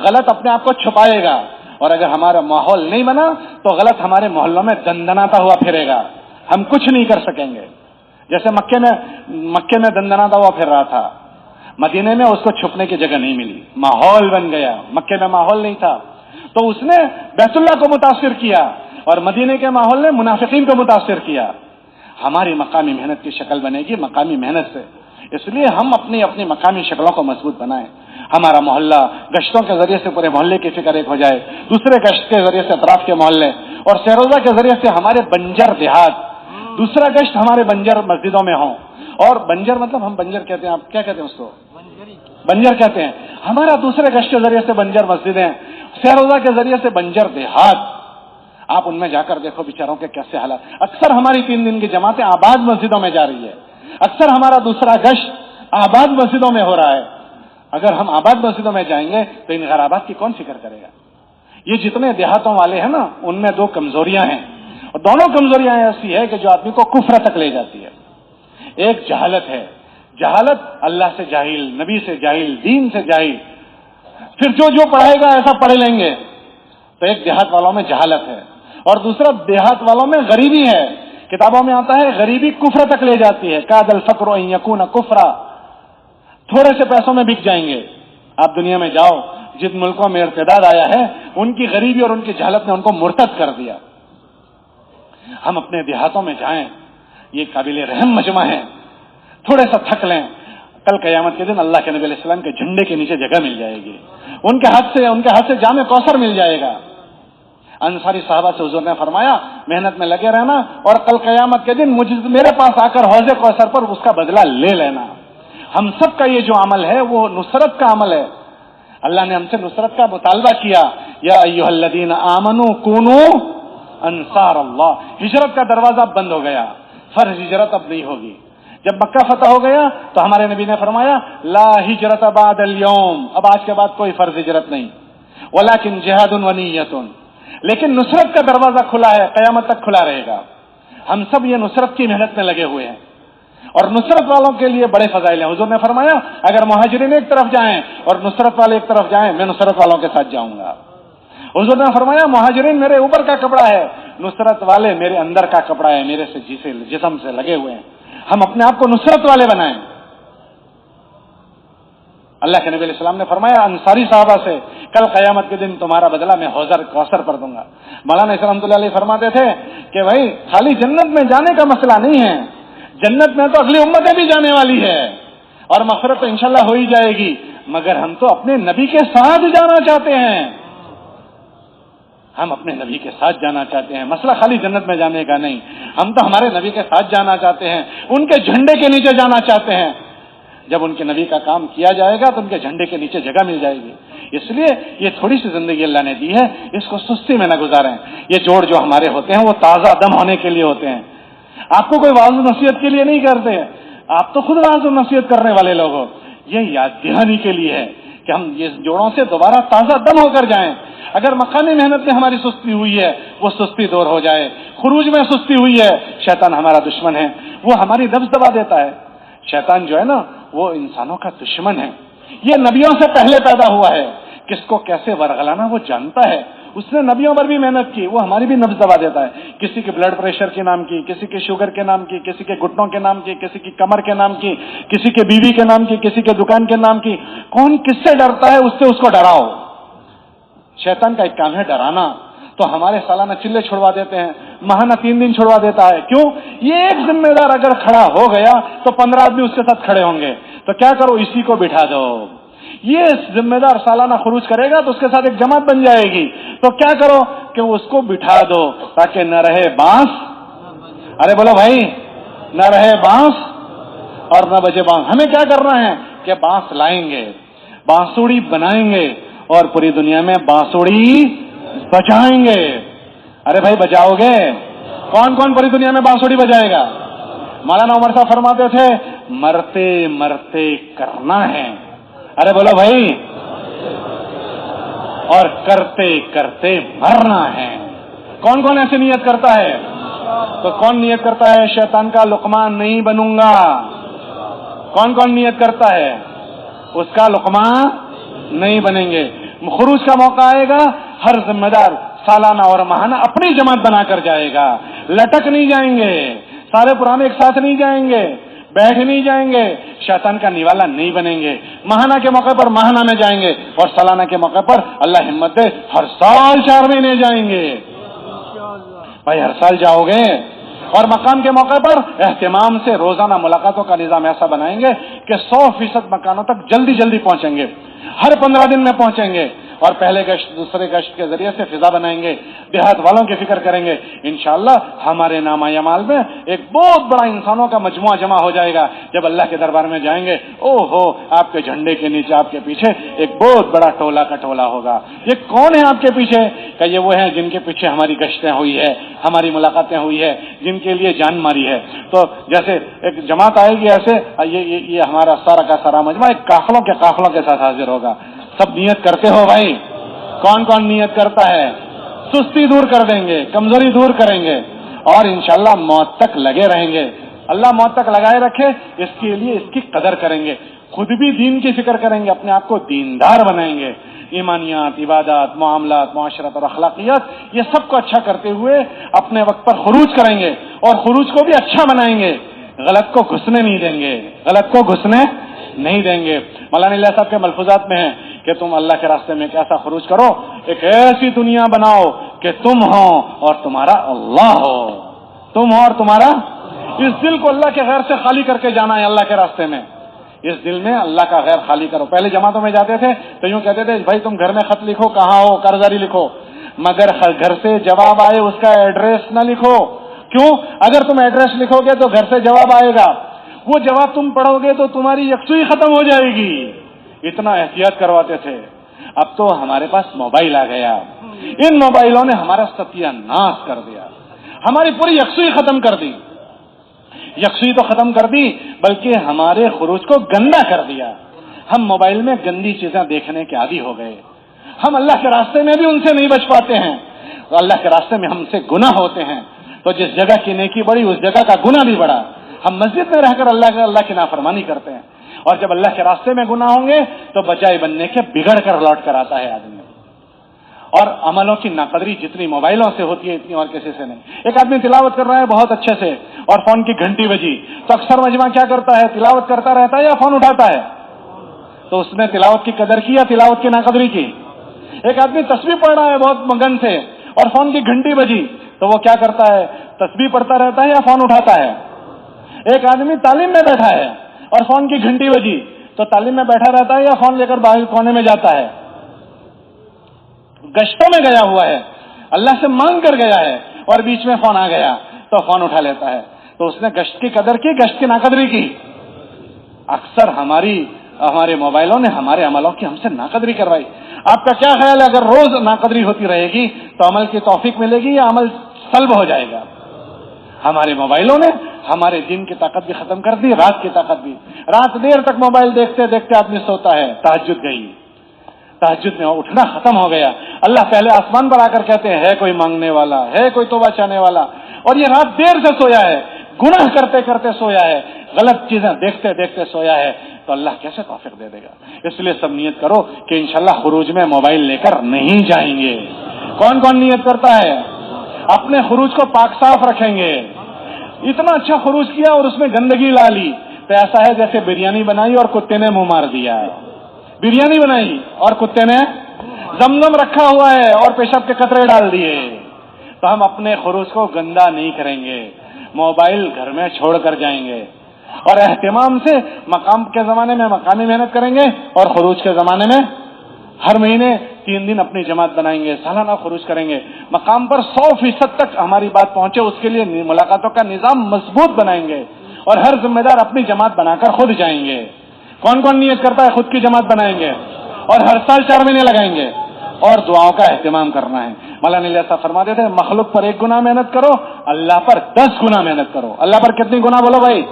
A: غلط اپنے آپ کو چھپائے گا، اور اگر ہمارا ماحول نہیں بنا تو غلط ہمارے محلوں میں دندناتا ہوا پھرے گا، ہم کچھ نہیں کر سکیں گے۔ جیسے مکے میں دندناتا ہوا پھر رہا تھا، مدینے میں اس کو چھپنے کی جگہ نہیں ملی، ماحول بن گیا۔ مکے میں ماحول نہیں تھا تو اس نے بیت اللہ کو متاثر کیا، اور مدینے کے ماحول نے منافقین کو متاثر کیا۔ ہماری مقامی محنت کی شکل بنے گی مقامی محنت سے، اس لیے ہم اپنی مقامی شکلوں کو مضبوط بنائیں۔ ہمارا محلہ گشتوں کے ذریعے سے پورے محلے کی فکر ایک ہو جائے، دوسرے گشت کے ذریعے سے اطراف کے محلے، اور سیروزہ کے ذریعے سے ہمارے بنجر دیہات، دوسرا گشت ہمارے بنجر مسجدوں میں ہوں۔ اور بنجر مطلب ہم بنجر کہتے ہیں، آپ کیا کہتے ہیں اس کو؟ بنجر کہتے ہیں۔ ہمارا دوسرے گشت کے ذریعے سے بنجر مسجدیں، سیروزہ کے ذریعے سے بنجر دیہات، آپ ان میں جا کر دیکھو بیچاروں کے کیسے حالات۔ اکثر ہماری 3 دن کی جماعتیں آباد مسجدوں میں جا رہی ہے، اکثر ہمارا دوسرا گشت آباد مسجدوں میں ہو رہا ہے. اگر ہم آباد مسجدوں میں جائیں گے تو ان غرابات کی کون فکر کرے گا؟ یہ جتنے دیہاتوں والے ہیں نا، ان میں دو کمزوریاں ہیں، اور دونوں کمزوریاں ایسی ہے کہ جو آدمی کو کفر تک لے جاتی ہے. ایک جہالت ہے، جہالت اللہ سے جاہل، نبی سے جاہل، دین سے جاہل، پھر جو پڑھائے گا ایسا پڑھ لیں گے. تو ایک دیہات والوں میں جہالت ہے، اور دوسرا دیہات والوں میں غریبی ہے. کتابوں میں آتا ہے غریبی کفر تک لے جاتی ہے. کاد الفقر ان یکون کفرا، تھوڑے سے پیسوں میں بک جائیں گے. آپ دنیا میں جاؤ، جن ملکوں میں ارتداد آیا ہے ان کی غریبی اور ان کی جہالت نے ان کو مرتد کر دیا. ہم اپنے دیہاتوں میں جائیں، یہ قابل رحم مجمع ہے. تھوڑے سا تھک لیں، کل قیامت کے دن اللہ کے نبی علیہ السلام کے جھنڈے کے نیچے جگہ مل جائے گی. ان کے ہاتھ سے جام کوثر مل جائے گا. انصاری صحابہ سے حضور نے فرمایا محنت میں لگے رہنا، اور کل قیامت کے دن میرے پاس آ کر حوض کوثر پر اس کا بدلہ لے لینا. ہم سب کا یہ جو عمل ہے وہ نصرت کا عمل ہے. اللہ نے ہم سے نصرت کا مطالبہ کیا، یا ایھا الذین آمنوا کونوا انصار اللہ. ہجرت کا دروازہ بند ہو گیا، فرض ہجرت اب نہیں ہوگی. جب مکہ فتح ہو گیا تو ہمارے نبی نے فرمایا لا ہجرت بعد اليوم، اب آج کے بعد کوئی فرض ہجرت نہیں، ولکن جہاد و نیت. لیکن نصرت کا دروازہ کھلا ہے، قیامت تک کھلا رہے گا. ہم سب یہ نصرت کی محنت میں لگے ہوئے ہیں، اور نصرت والوں کے لیے بڑے فضائل ہیں. حضور نے فرمایا اگر مہاجرین ایک طرف جائیں اور نصرت والے ایک طرف جائیں، میں نصرت والوں کے ساتھ جاؤں گا. حضور نے فرمایا مہاجرین میرے اوپر کا کپڑا ہے، نصرت والے میرے اندر کا کپڑا ہے، میرے سے جسم سے لگے ہوئے ہیں. ہم اپنے آپ کو نصرت والے بنائیں. اللہ کے نبی علیہ السلام نے فرمایا انصاری صحابہ سے کل قیامت کے دن تمہارا بدلہ میں حوض کوثر پر دوں گا. مولانا اسلام رحمۃ اللہ علیہ فرماتے تھے کہ بھائی خالی جنت میں جانے کا مسئلہ نہیں ہے، جنت میں تو اگلی امتیں بھی جانے والی ہے، اور مغفرت تو انشاءاللہ ہو ہی جائے گی، مگر ہم تو اپنے نبی کے ساتھ جانا چاہتے ہیں. ہم اپنے نبی کے ساتھ جانا چاہتے ہیں. مسئلہ خالی جنت میں جانے کا نہیں، ہم تو ہمارے نبی کے ساتھ جانا چاہتے ہیں، ان کے جھنڈے کے نیچے جانا چاہتے ہیں. جب ان کے نبی کا کام کیا جائے گا تو ان کے جھنڈے کے نیچے جگہ مل جائے گی. اس لیے یہ تھوڑی سی زندگی اللہ نے دی ہے، اس کو سستی میں نہ گزاریں. یہ جوڑ جو ہمارے ہوتے ہیں وہ تازہ دم ہونے کے لیے ہوتے ہیں. آپ کو کوئی واعظ و نصیحت کے لیے نہیں کرتے، آپ تو خود واعظ و نصیحت کرنے والے لوگ ہو. یہ یاد دہانی کے لیے ہے کہ ہم یہ جوڑوں سے دوبارہ تازہ دم ہو کر جائیں. اگر مقامی محنت میں ہماری سستی ہوئی ہے وہ سستی دور ہو جائے. خروج میں سستی ہوئی ہے، شیطان ہمارا دشمن ہے، وہ ہماری نفس دبا دیتا ہے. شیطان جو ہے نا وہ انسانوں کا دشمن ہے. یہ نبیوں سے پہلے پیدا ہوا ہے، کس کو کیسے ورغلانا وہ جانتا ہے. اس نے نبیوں پر بھی محنت کی، وہ ہماری بھی نبض دبا دیتا ہے. کسی کے بلڈ پریشر کے نام کی، کسی کے شوگر کے نام کی، کسی کے گھٹنوں کے نام کی، کسی کی کمر کے نام کی، کسی کے بیوی کے نام کی، کسی کے دکان کے نام کی. کون کس سے ڈرتا ہے اس سے اس کو ڈراؤ. شیطان کا ایک کام ہے ڈرانا. تو ہمارے سالانہ چلے چھڑوا دیتے ہیں، ماہانہ 3 دن چھڑوا دیتا ہے. کیوں؟ یہ ایک ذمہ دار اگر کھڑا ہو گیا تو 15 آدمی اس کے ساتھ کھڑے ہوں گے. تو کیا کرو، اسی کو بٹھا دو. یہ ذمہ دار سالانہ خروج کرے گا تو اس کے ساتھ ایک جماعت بن جائے گی. تو کیا کرو کہ اس کو بٹھا دو تاکہ نہ رہے بانس. ارے بولو بھائی، نہ رہے بانس اور نہ بجے بانس. ہمیں کیا کرنا ہے کہ بانس لائیں گے، بانسوڑی بنائیں گے اور پوری دنیا میں بانسوڑی بجائیں گے. ارے بھائی بجاؤ گے؟ کون کون پوری دنیا میں بانسوڑی بجائے گا؟ مولانا عمر صاحب فرماتے تھے مرتے مرتے کرنا ہے. ارے بولو بھائی، اور کرتے کرتے مرنا ہے. کون کون ایسی نیت کرتا ہے؟ تو کون نیت کرتا ہے شیطان کا لقمان نہیں بنوں گا؟ کون کون نیت کرتا ہے اس کا لقمان نہیں بنیں گے؟ خروج کا موقع آئے گا، ہر ذمہ دار سالانہ اور ماہانہ اپنی جماعت بنا کر جائے گا. لٹک نہیں جائیں گے، سارے پرانے ایک ساتھ نہیں جائیں گے، بیٹھ نہیں جائیں گے، شیطان کا نیوالا نہیں بنیں گے. ماہانہ کے موقع پر ماہانہ میں جائیں گے، اور سالانہ کے موقع پر اللہ ہمت دے ہر سال 4 مہینے جائیں گے. بھائی ہر سال جاؤ گے. اور مقام کے موقع پر اہتمام سے روزانہ ملاقاتوں کا نظام ایسا بنائیں گے کہ 100% مکانوں تک جلدی جلدی پہنچیں گے، ہر 15 دن میں پہنچیں گے. اور پہلے گشت دوسرے گشت کے ذریعے سے فضا بنائیں گے، دیہات والوں کی فکر کریں گے، انشاءاللہ ہمارے نامہ اعمال میں ایک بہت بڑا انسانوں کا مجموعہ جمع ہو جائے گا۔ جب اللہ کے دربار میں جائیں گے، او ہو، آپ کے جھنڈے کے نیچے آپ کے پیچھے ایک بہت بڑا ٹولہ کا ٹولہ ہوگا۔ یہ کون ہے آپ کے پیچھے؟ کہ یہ وہ ہیں جن کے پیچھے ہماری گشتیں ہوئی ہے، ہماری ملاقاتیں ہوئی ہے، جن کے لیے جان ماری ہے۔ تو جیسے ایک جماعت آئے گی ایسے، یہ ہمارا سارا کا سارا مجموعہ ایک قافلوں کے ساتھ حاضر ہوگا۔ سب نیت کرتے ہو بھائی؟ کون کون نیت کرتا ہے؟ سستی دور کر دیں گے، کمزوری دور کریں گے، اور انشاءاللہ موت تک لگے رہیں گے۔ اللہ موت تک لگائے رکھے، اس کے لیے اس کی قدر کریں گے، خود بھی دین کی فکر کریں گے، اپنے آپ کو دیندار بنائیں گے، ایمانیات، عبادات، معاملات، معاشرت اور اخلاقیات، یہ سب کو اچھا کرتے ہوئے اپنے وقت پر خروج کریں گے، اور خروج کو بھی اچھا بنائیں گے، غلط کو گھسنے نہیں دیں گے، غلط کو گھسنے نہیں دیں گے۔ مولانا اللہ صاحب کے ملفوظات میں ہیں کہ تم اللہ کے راستے میں کیسا خروج کرو، ایک ایسی دنیا بناؤ کہ تم ہو اور تمہارا اللہ ہو، تم ہو اور تمہارا، اس دل کو اللہ کے غیر سے خالی کر کے جانا ہے اللہ کے راستے میں، اس دل میں اللہ کا غیر خالی کرو۔ پہلے جماعتوں میں جاتے تھے تو یوں کہتے تھے بھائی تم گھر میں خط لکھو، کہاں ہو، قرضداری لکھو، مگر گھر سے جواب آئے اس کا ایڈریس نہ لکھو۔ کیوں؟ اگر تم ایڈریس لکھو گے تو گھر سے جواب آئے گا، وہ جواب تم پڑھو گے تو تمہاری یکسوئی ختم ہو جائے گی، اتنا احتیاط کرواتے تھے۔ اب تو ہمارے پاس موبائل آ گیا، ان موبائلوں نے ہمارا ستیہ ناش کر دیا، ہماری پوری یکسوئی ختم کر دی، یکسوئی تو ختم کر دی بلکہ ہمارے خروج کو گندا کر دیا۔ ہم موبائل میں گندی چیزیں دیکھنے کے عادی ہو گئے، ہم اللہ کے راستے میں بھی ان سے نہیں بچ پاتے ہیں، تو اللہ کے راستے میں ہم سے گناہ ہوتے ہیں، تو جس جگہ کی نیکی بڑی اس جگہ کا گناہ بھی بڑا۔ ہم مسجد میں رہ کر اللہ کی نافرمانی کرتے ہیں، اور جب اللہ کے راستے میں گناہ ہوں گے تو بجائے بننے کے بگڑ کر لوٹ کر آتا ہے آدمی۔ اور عملوں کی ناقدری جتنی موبائلوں سے ہوتی ہے اتنی اور کسی سے نہیں۔ ایک آدمی تلاوت کر رہا ہے بہت اچھے سے اور فون کی گھنٹی بجی، تو اکثر مجمع کیا کرتا ہے؟ تلاوت کرتا رہتا ہے یا فون اٹھاتا ہے؟ تو اس نے تلاوت کی قدر کی یا تلاوت کی ناقدری کی؟ ایک آدمی تسبیح پڑھ رہا ہے بہت مگن سے اور فون کی گھنٹی بجی، تو وہ کیا کرتا ہے؟ تسبیح پڑھتا رہتا ہے یا فون اٹھاتا ہے؟ ایک آدمی تعلیم میں بیٹھا ہے اور فون کی گھنٹی بجی، تو تعلیم میں بیٹھا رہتا ہے یا فون لے کر باہر کونے میں جاتا ہے؟ گشتوں میں گیا ہوا ہے، اللہ سے مانگ کر گیا ہے اور بیچ میں فون آ گیا تو فون اٹھا لیتا ہے، تو اس نے گشت کی قدر کی، گشت کی ناقدری کی۔ اکثر ہمارے موبائلوں نے ہمارے عملوں کی ہم سے ناقدری کروائی۔ آپ کا کیا خیال ہے اگر روز ناقدری ہوتی رہے گی تو عمل کی توفیق ملے گی یا عمل سلب ہو جائے گا؟ ہمارے موبائلوں نے ہمارے دن کی طاقت بھی ختم کر دی، رات کی طاقت بھی۔ رات دیر تک موبائل دیکھتے دیکھتے آدمی سوتا ہے، تہجد گئی، تہجد میں اٹھنا ختم ہو گیا۔ اللہ پہلے آسمان پر آ کر کہتے ہیں ہے کوئی مانگنے والا، ہے کوئی توبہ چاہنے والا، اور یہ رات دیر سے سویا ہے، گناہ کرتے کرتے سویا ہے، غلط چیزیں دیکھتے دیکھتے سویا ہے، تو اللہ کیسے توفیق دے گا؟ اس لیے سب نیت کرو کہ انشاءاللہ خروج میں موبائل لے کر نہیں جائیں گے۔ کون کون نیت کرتا ہے؟ اپنے خروج کو پاک صاف رکھیں گے۔ اتنا اچھا خروج کیا اور اس میں گندگی لا لی تو ایسا ہے جیسے بریانی بنائی اور کتے نے منہ مار دیا۔ بریانی بنائی اور کتے نے زمزم رکھا ہوا ہے اور پیشاب کے قطرے ڈال دیے۔ تو ہم اپنے خروج کو گندا نہیں کریں گے، موبائل گھر میں چھوڑ کر جائیں گے، اور اہتمام سے مقام کے زمانے میں مقامی محنت کریں گے، اور خروج کے زمانے میں ہر مہینے 3 دن اپنی جماعت بنائیں گے، سالانہ خروج کریں گے، مقام پر 100% تک ہماری بات پہنچے اس کے لیے ملاقاتوں کا نظام مضبوط بنائیں گے، اور ہر ذمہ دار اپنی جماعت بنا کر خود جائیں گے۔ کون کون نیت کرتا ہے خود کی جماعت بنائیں گے اور ہر سال 4 مہینے لگائیں گے، اور دعاؤں کا اہتمام کرنا ہے۔ مولانا علیہ صاحب فرماتے تھے مخلوق پر 1 گنا محنت کرو، اللہ پر 10 گنا محنت کرو۔ اللہ پر کتنی گنا بولو بھائی؟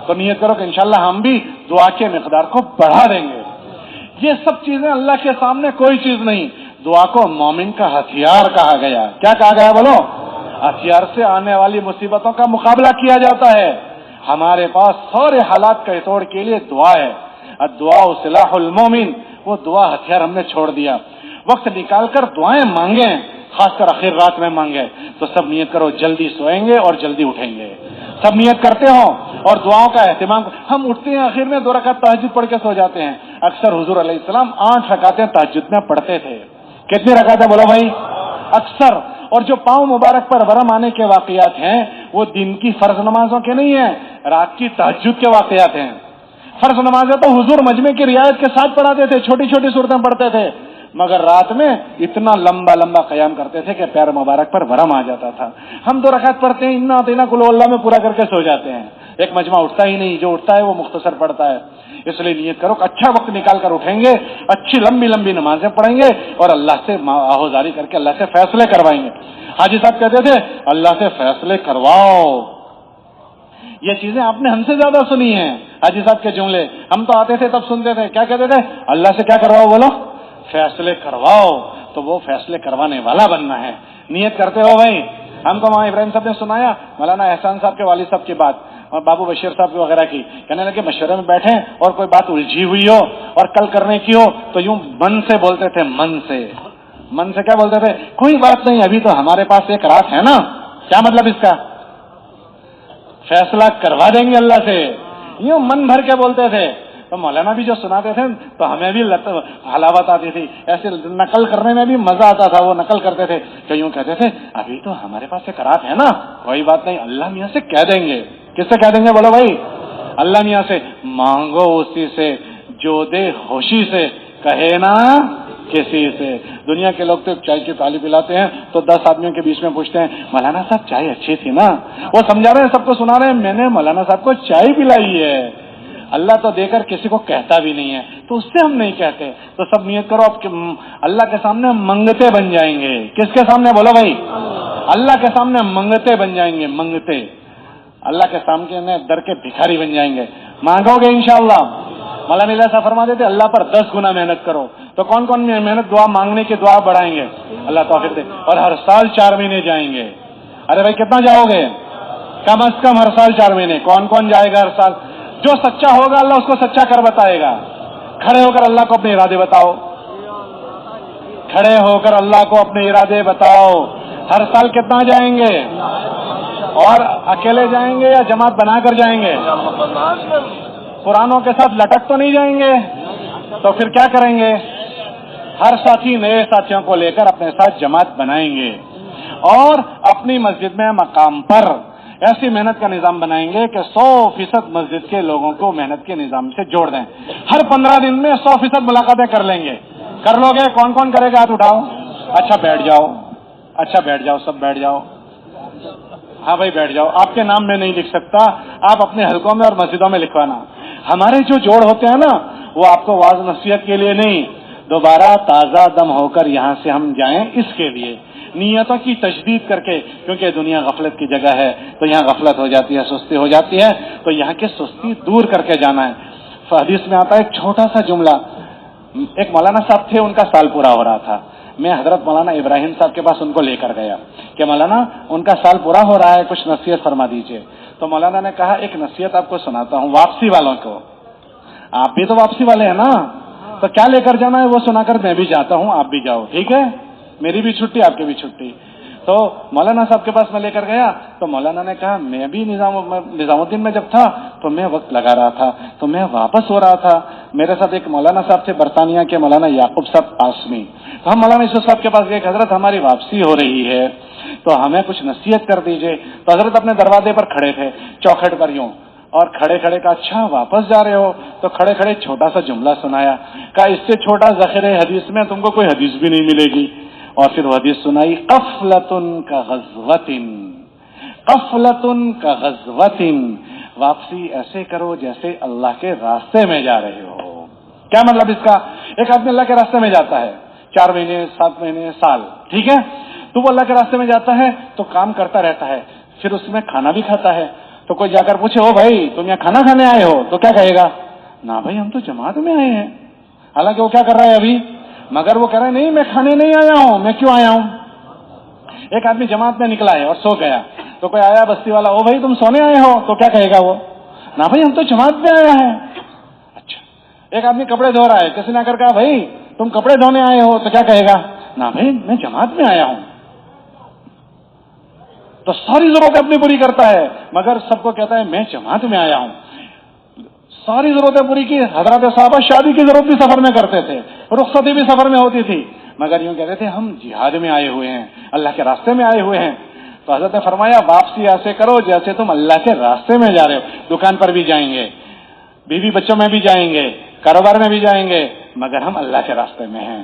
A: تو نیت کرو کہ انشاءاللہ ہم بھی دعا کے مقدار کو بڑھا دیں گے۔ یہ سب چیزیں اللہ کے سامنے کوئی چیز نہیں۔ دعا کو مومن کا ہتھیار کہا گیا۔ کیا کہا گیا بولو؟ ہتھیار سے آنے والی مصیبتوں کا مقابلہ کیا جاتا ہے۔ ہمارے پاس سارے حالات کا توڑ کے لیے دعا ہے۔ الدعاء سلاح المومن، وہ دعا ہتھیار ہم نے چھوڑ دیا۔ وقت نکال کر دعائیں مانگیں، خاص کر آخر رات میں مانگیں۔ تو سب نیت کرو جلدی سوئیں گے اور جلدی اٹھیں گے۔ سب نیت کرتے ہو اور دعاؤں کا اہتمام۔ ہم اٹھتے ہیں آخر میں 2 رکعت تہجد پڑھ کے سو جاتے ہیں۔ اکثر حضور علیہ السلام 8 رکعتیں تہجد میں پڑھتے تھے۔ کتنی رکعتیں بولو بھائی؟ اکثر۔ اور جو پاؤں مبارک پر ورم آنے کے واقعات ہیں وہ دن کی فرض نمازوں کے نہیں ہیں، رات کی تہجد کے واقعات ہیں۔ فرض نمازیں تو حضور مجمع کی رعایت کے ساتھ پڑھاتے تھے، چھوٹی چھوٹی صورتیں پڑھتے تھے۔ مگر رات میں اتنا لمبا لمبا قیام کرتے تھے کہ پیر مبارک پر ورم آ جاتا تھا. ہم 2 رکعت پڑھتے ہیں انا اعطیناک قل اللہ میں پورا کر کے سو جاتے ہیں. ایک مجمع اٹھتا ہی نہیں, جو اٹھتا ہے وہ مختصر پڑھتا ہے. اس لیے نیت کرو کہ اچھا وقت نکال کر اٹھیں گے, اچھی لمبی لمبی نمازیں پڑھیں گے اور اللہ سے آہوزاری کر کے اللہ سے فیصلے کروائیں گے. حاجی صاحب کہتے تھے اللہ سے فیصلے کرواؤ. یہ چیزیں آپ نے ہم سے زیادہ سنی ہیں, حاجی صاحب کے جملے. ہم تو آتے تھے تب سنتے تھے, کیا کہتے تھے, اللہ سے کیا کرواؤ, بولو فیصلے کرواؤ. تو وہ فیصلے کروانے والا بننا ہے. نیت کرتے ہو بھائی. ہم کو وہاں ابراہیم صاحب نے سنایا مولانا احسان صاحب کے والد صاحب کی بات اور بابو بشیر صاحب وغیرہ کی, کہنے لگے مشورے میں بیٹھے اور کوئی بات الجھی ہوئی ہو اور کل کرنے کی ہو تو یوں من سے بولتے تھے, من سے کیا بولتے تھے, کوئی بات نہیں ابھی تو ہمارے پاس ایک رات ہے نا. کیا مطلب اس کا, فیصلہ کروا دیں گے اللہ سے. یوں من بھر کے بولتے تھے. تو مولانا بھی جو سناتے تھے تو ہمیں بھی حلاوت آتی تھی, ایسے نقل کرنے میں بھی مزہ آتا تھا. وہ نقل کرتے تھے کہ یوں کہتے تھے ابھی تو ہمارے پاس ایک رات ہے نا, کوئی بات نہیں اللہ میاں سے کہہ دیں گے. کس سے کہہ دیں گے بولو بھائی, اللہ میاں سے. مانگو اسی سے جو دے ہوشی سے, کہے نا کسی سے. دنیا کے لوگ تو چائے کی تالی پلاتے ہیں تو 10 آدمیوں کے بیچ میں پوچھتے ہیں مولانا صاحب چائے اچھی تھی نا. وہ سمجھا رہے ہیں, سب کو سنا رہے ہیں میں نے مولانا صاحب کو چائے پلائی ہے. اللہ تو دے کر کسی کو کہتا بھی نہیں ہے, تو اس سے ہم نہیں کہتے. تو سب نیت کرو آپ اللہ کے سامنے منگتے بن جائیں گے. کس کے سامنے بولو بھائی, اللہ کے سامنے منگتے بن جائیں گے. منگتے اللہ کے سامنے در کے بھکاری بن جائیں گے. مانگو گے انشاءاللہ. مولانا ایسا فرما دیتے اللہ پر 10 گنا محنت کرو. تو کون کون محنت دعا مانگنے کی دعا بڑھائیں گے, اللہ توفیق دے. اور ہر سال 4 مہینے جائیں گے. ارے بھائی کتنا جاؤ گے, کم از کم ہر سال 4 مہینے. کون کون جائے گا ہر سال, جو سچا ہوگا اللہ اس کو سچا کر بتائے گا. کھڑے ہو کر اللہ کو اپنے ارادے بتاؤ, کھڑے ہو کر اللہ کو اپنے ارادے بتاؤ. ہر سال کتنا جائیں گے, اور اکیلے جائیں گے یا جماعت بنا کر جائیں گے؟ قرآنوں کے ساتھ لٹک تو نہیں جائیں گے, تو پھر کیا کریں گے؟ ہر ساتھی نئے ساتھیوں کو لے کر اپنے ساتھ جماعت بنائیں گے اور اپنی مسجد میں مقام پر ایسی محنت کا نظام بنائیں گے کہ 100% مسجد کے لوگوں کو محنت کے نظام سے جوڑ دیں. ہر 15 دن میں 100% ملاقاتیں کر لیں گے. کر لو گے؟ کون کون کرے گا ہاتھ اٹھاؤ. اچھا بیٹھ جاؤ, سب بیٹھ جاؤ. ہاں بھائی بیٹھ جاؤ. آپ کے نام میں نہیں لکھ سکتا, آپ اپنے حلقوں میں اور مسجدوں میں لکھوانا. ہمارے جو جوڑ ہوتے ہیں نا وہ آپ کو واعظ نصیحت کے لیے نہیں, دوبارہ تازہ دم ہو کر یہاں سے ہم جائیں اس کے لیے. نیتوں کی تجدید کر کے, کیونکہ دنیا غفلت کی جگہ ہے تو یہاں غفلت ہو جاتی ہے, سستی ہو جاتی ہے, تو یہاں کی سستی دور کر کے جانا ہے. حدیث میں آتا ہے ایک چھوٹا سا جملہ. ایک مولانا صاحب تھے, ان کا سال پورا ہو رہا تھا. میں حضرت مولانا ابراہیم صاحب کے پاس ان کو لے کر گیا کہ مولانا ان کا سال پورا ہو رہا ہے, کچھ نصیحت فرما دیجئے. تو مولانا نے کہا ایک نصیحت آپ کو سناتا ہوں, واپسی والوں کو. آپ بھی تو واپسی والے ہیں نا, تو کیا لے کر جانا ہے وہ سنا کر میں بھی جاتا ہوں, آپ بھی جاؤ, ٹھیک ہے؟ میری بھی چھٹی, آپ کی بھی چھٹی. تو مولانا صاحب کے پاس میں لے کر گیا تو مولانا نے کہا میں بھی نظام الدین میں جب تھا تو میں وقت لگا رہا تھا, تو میں واپس ہو رہا تھا. میرے ساتھ ایک مولانا صاحب تھے برطانیہ کے, مولانا یعقوب صاحب قاسمی. تو ہم مولانا یوسف صاحب کے پاس گئے کہ حضرت ہماری واپسی ہو رہی ہے تو ہمیں کچھ نصیحت کر دیجئے. تو حضرت اپنے دروازے پر کھڑے تھے, چوکھٹ پر یوں, اور کھڑے کھڑے کا اچھا واپس جا رہے ہو, تو کھڑے کھڑے چھوٹا سا جملہ سنایا. کہا اس سے چھوٹا ذخیرہ حدیث میں تم کو کوئی حدیث بھی نہیں ملے گی. اور پھر وہ حدیث سنائی, قفلتن کا غزوتن, قفلتن کا غزوتن, واپسی ایسے کرو جیسے اللہ کے راستے میں جا رہے ہو. کیا مطلب اس کا؟ ایک آدمی اللہ کے راستے میں جاتا ہے 4 مہینے 7 مہینے سال, ٹھیک ہے, تو وہ اللہ کے راستے میں جاتا ہے تو کام کرتا رہتا ہے, پھر اس میں کھانا بھی کھاتا ہے. تو کوئی جا کر پوچھے او بھائی تم یہاں کھانا کھانے آئے ہو, تو کیا کہے گا؟ نہ بھائی ہم تو جماعت میں آئے ہیں. حالانکہ وہ کیا کر رہا ہے ابھی, مگر وہ کہہ رہا ہے نہیں میں کھانے نہیں آیا ہوں, میں کیوں آیا ہوں. ایک آدمی جماعت میں نکلا ہے اور سو گیا, تو کوئی آیا بستی والا, او بھائی تم سونے آئے ہو, تو کیا کہے گا وہ؟ نہ بھائی ہم تو جماعت میں آیا ہے. اچھا, ایک آدمی کپڑے دھو رہا ہے, کسی نے آ کر کہا بھائی تم کپڑے دھونے آئے ہو, تو کیا کہے گا؟ نہ بھائی میں جماعت میں آیا ہوں. تو ساری ضرورتیں اپنی پوری کرتا ہے مگر سب کو کہتا ہے میں جماعت میں آیا ہوں. ساری ضرورتیں پوری کی. حضرات صحابہ شادی کی ضرورت بھی سفر میں کرتے تھے, رخصتی بھی سفر میں ہوتی تھی, مگر یوں کہتے تھے ہم جہاد میں آئے ہوئے ہیں, اللہ کے راستے میں آئے ہوئے ہیں. تو حضرت نے فرمایا واپسی ایسے کرو جیسے تم اللہ کے راستے میں جا رہے ہو. دکان پر بھی جائیں گے, بیوی بچوں میں بھی جائیں گے, کاروبار میں بھی جائیں گے, مگر ہم اللہ کے راستے میں ہیں.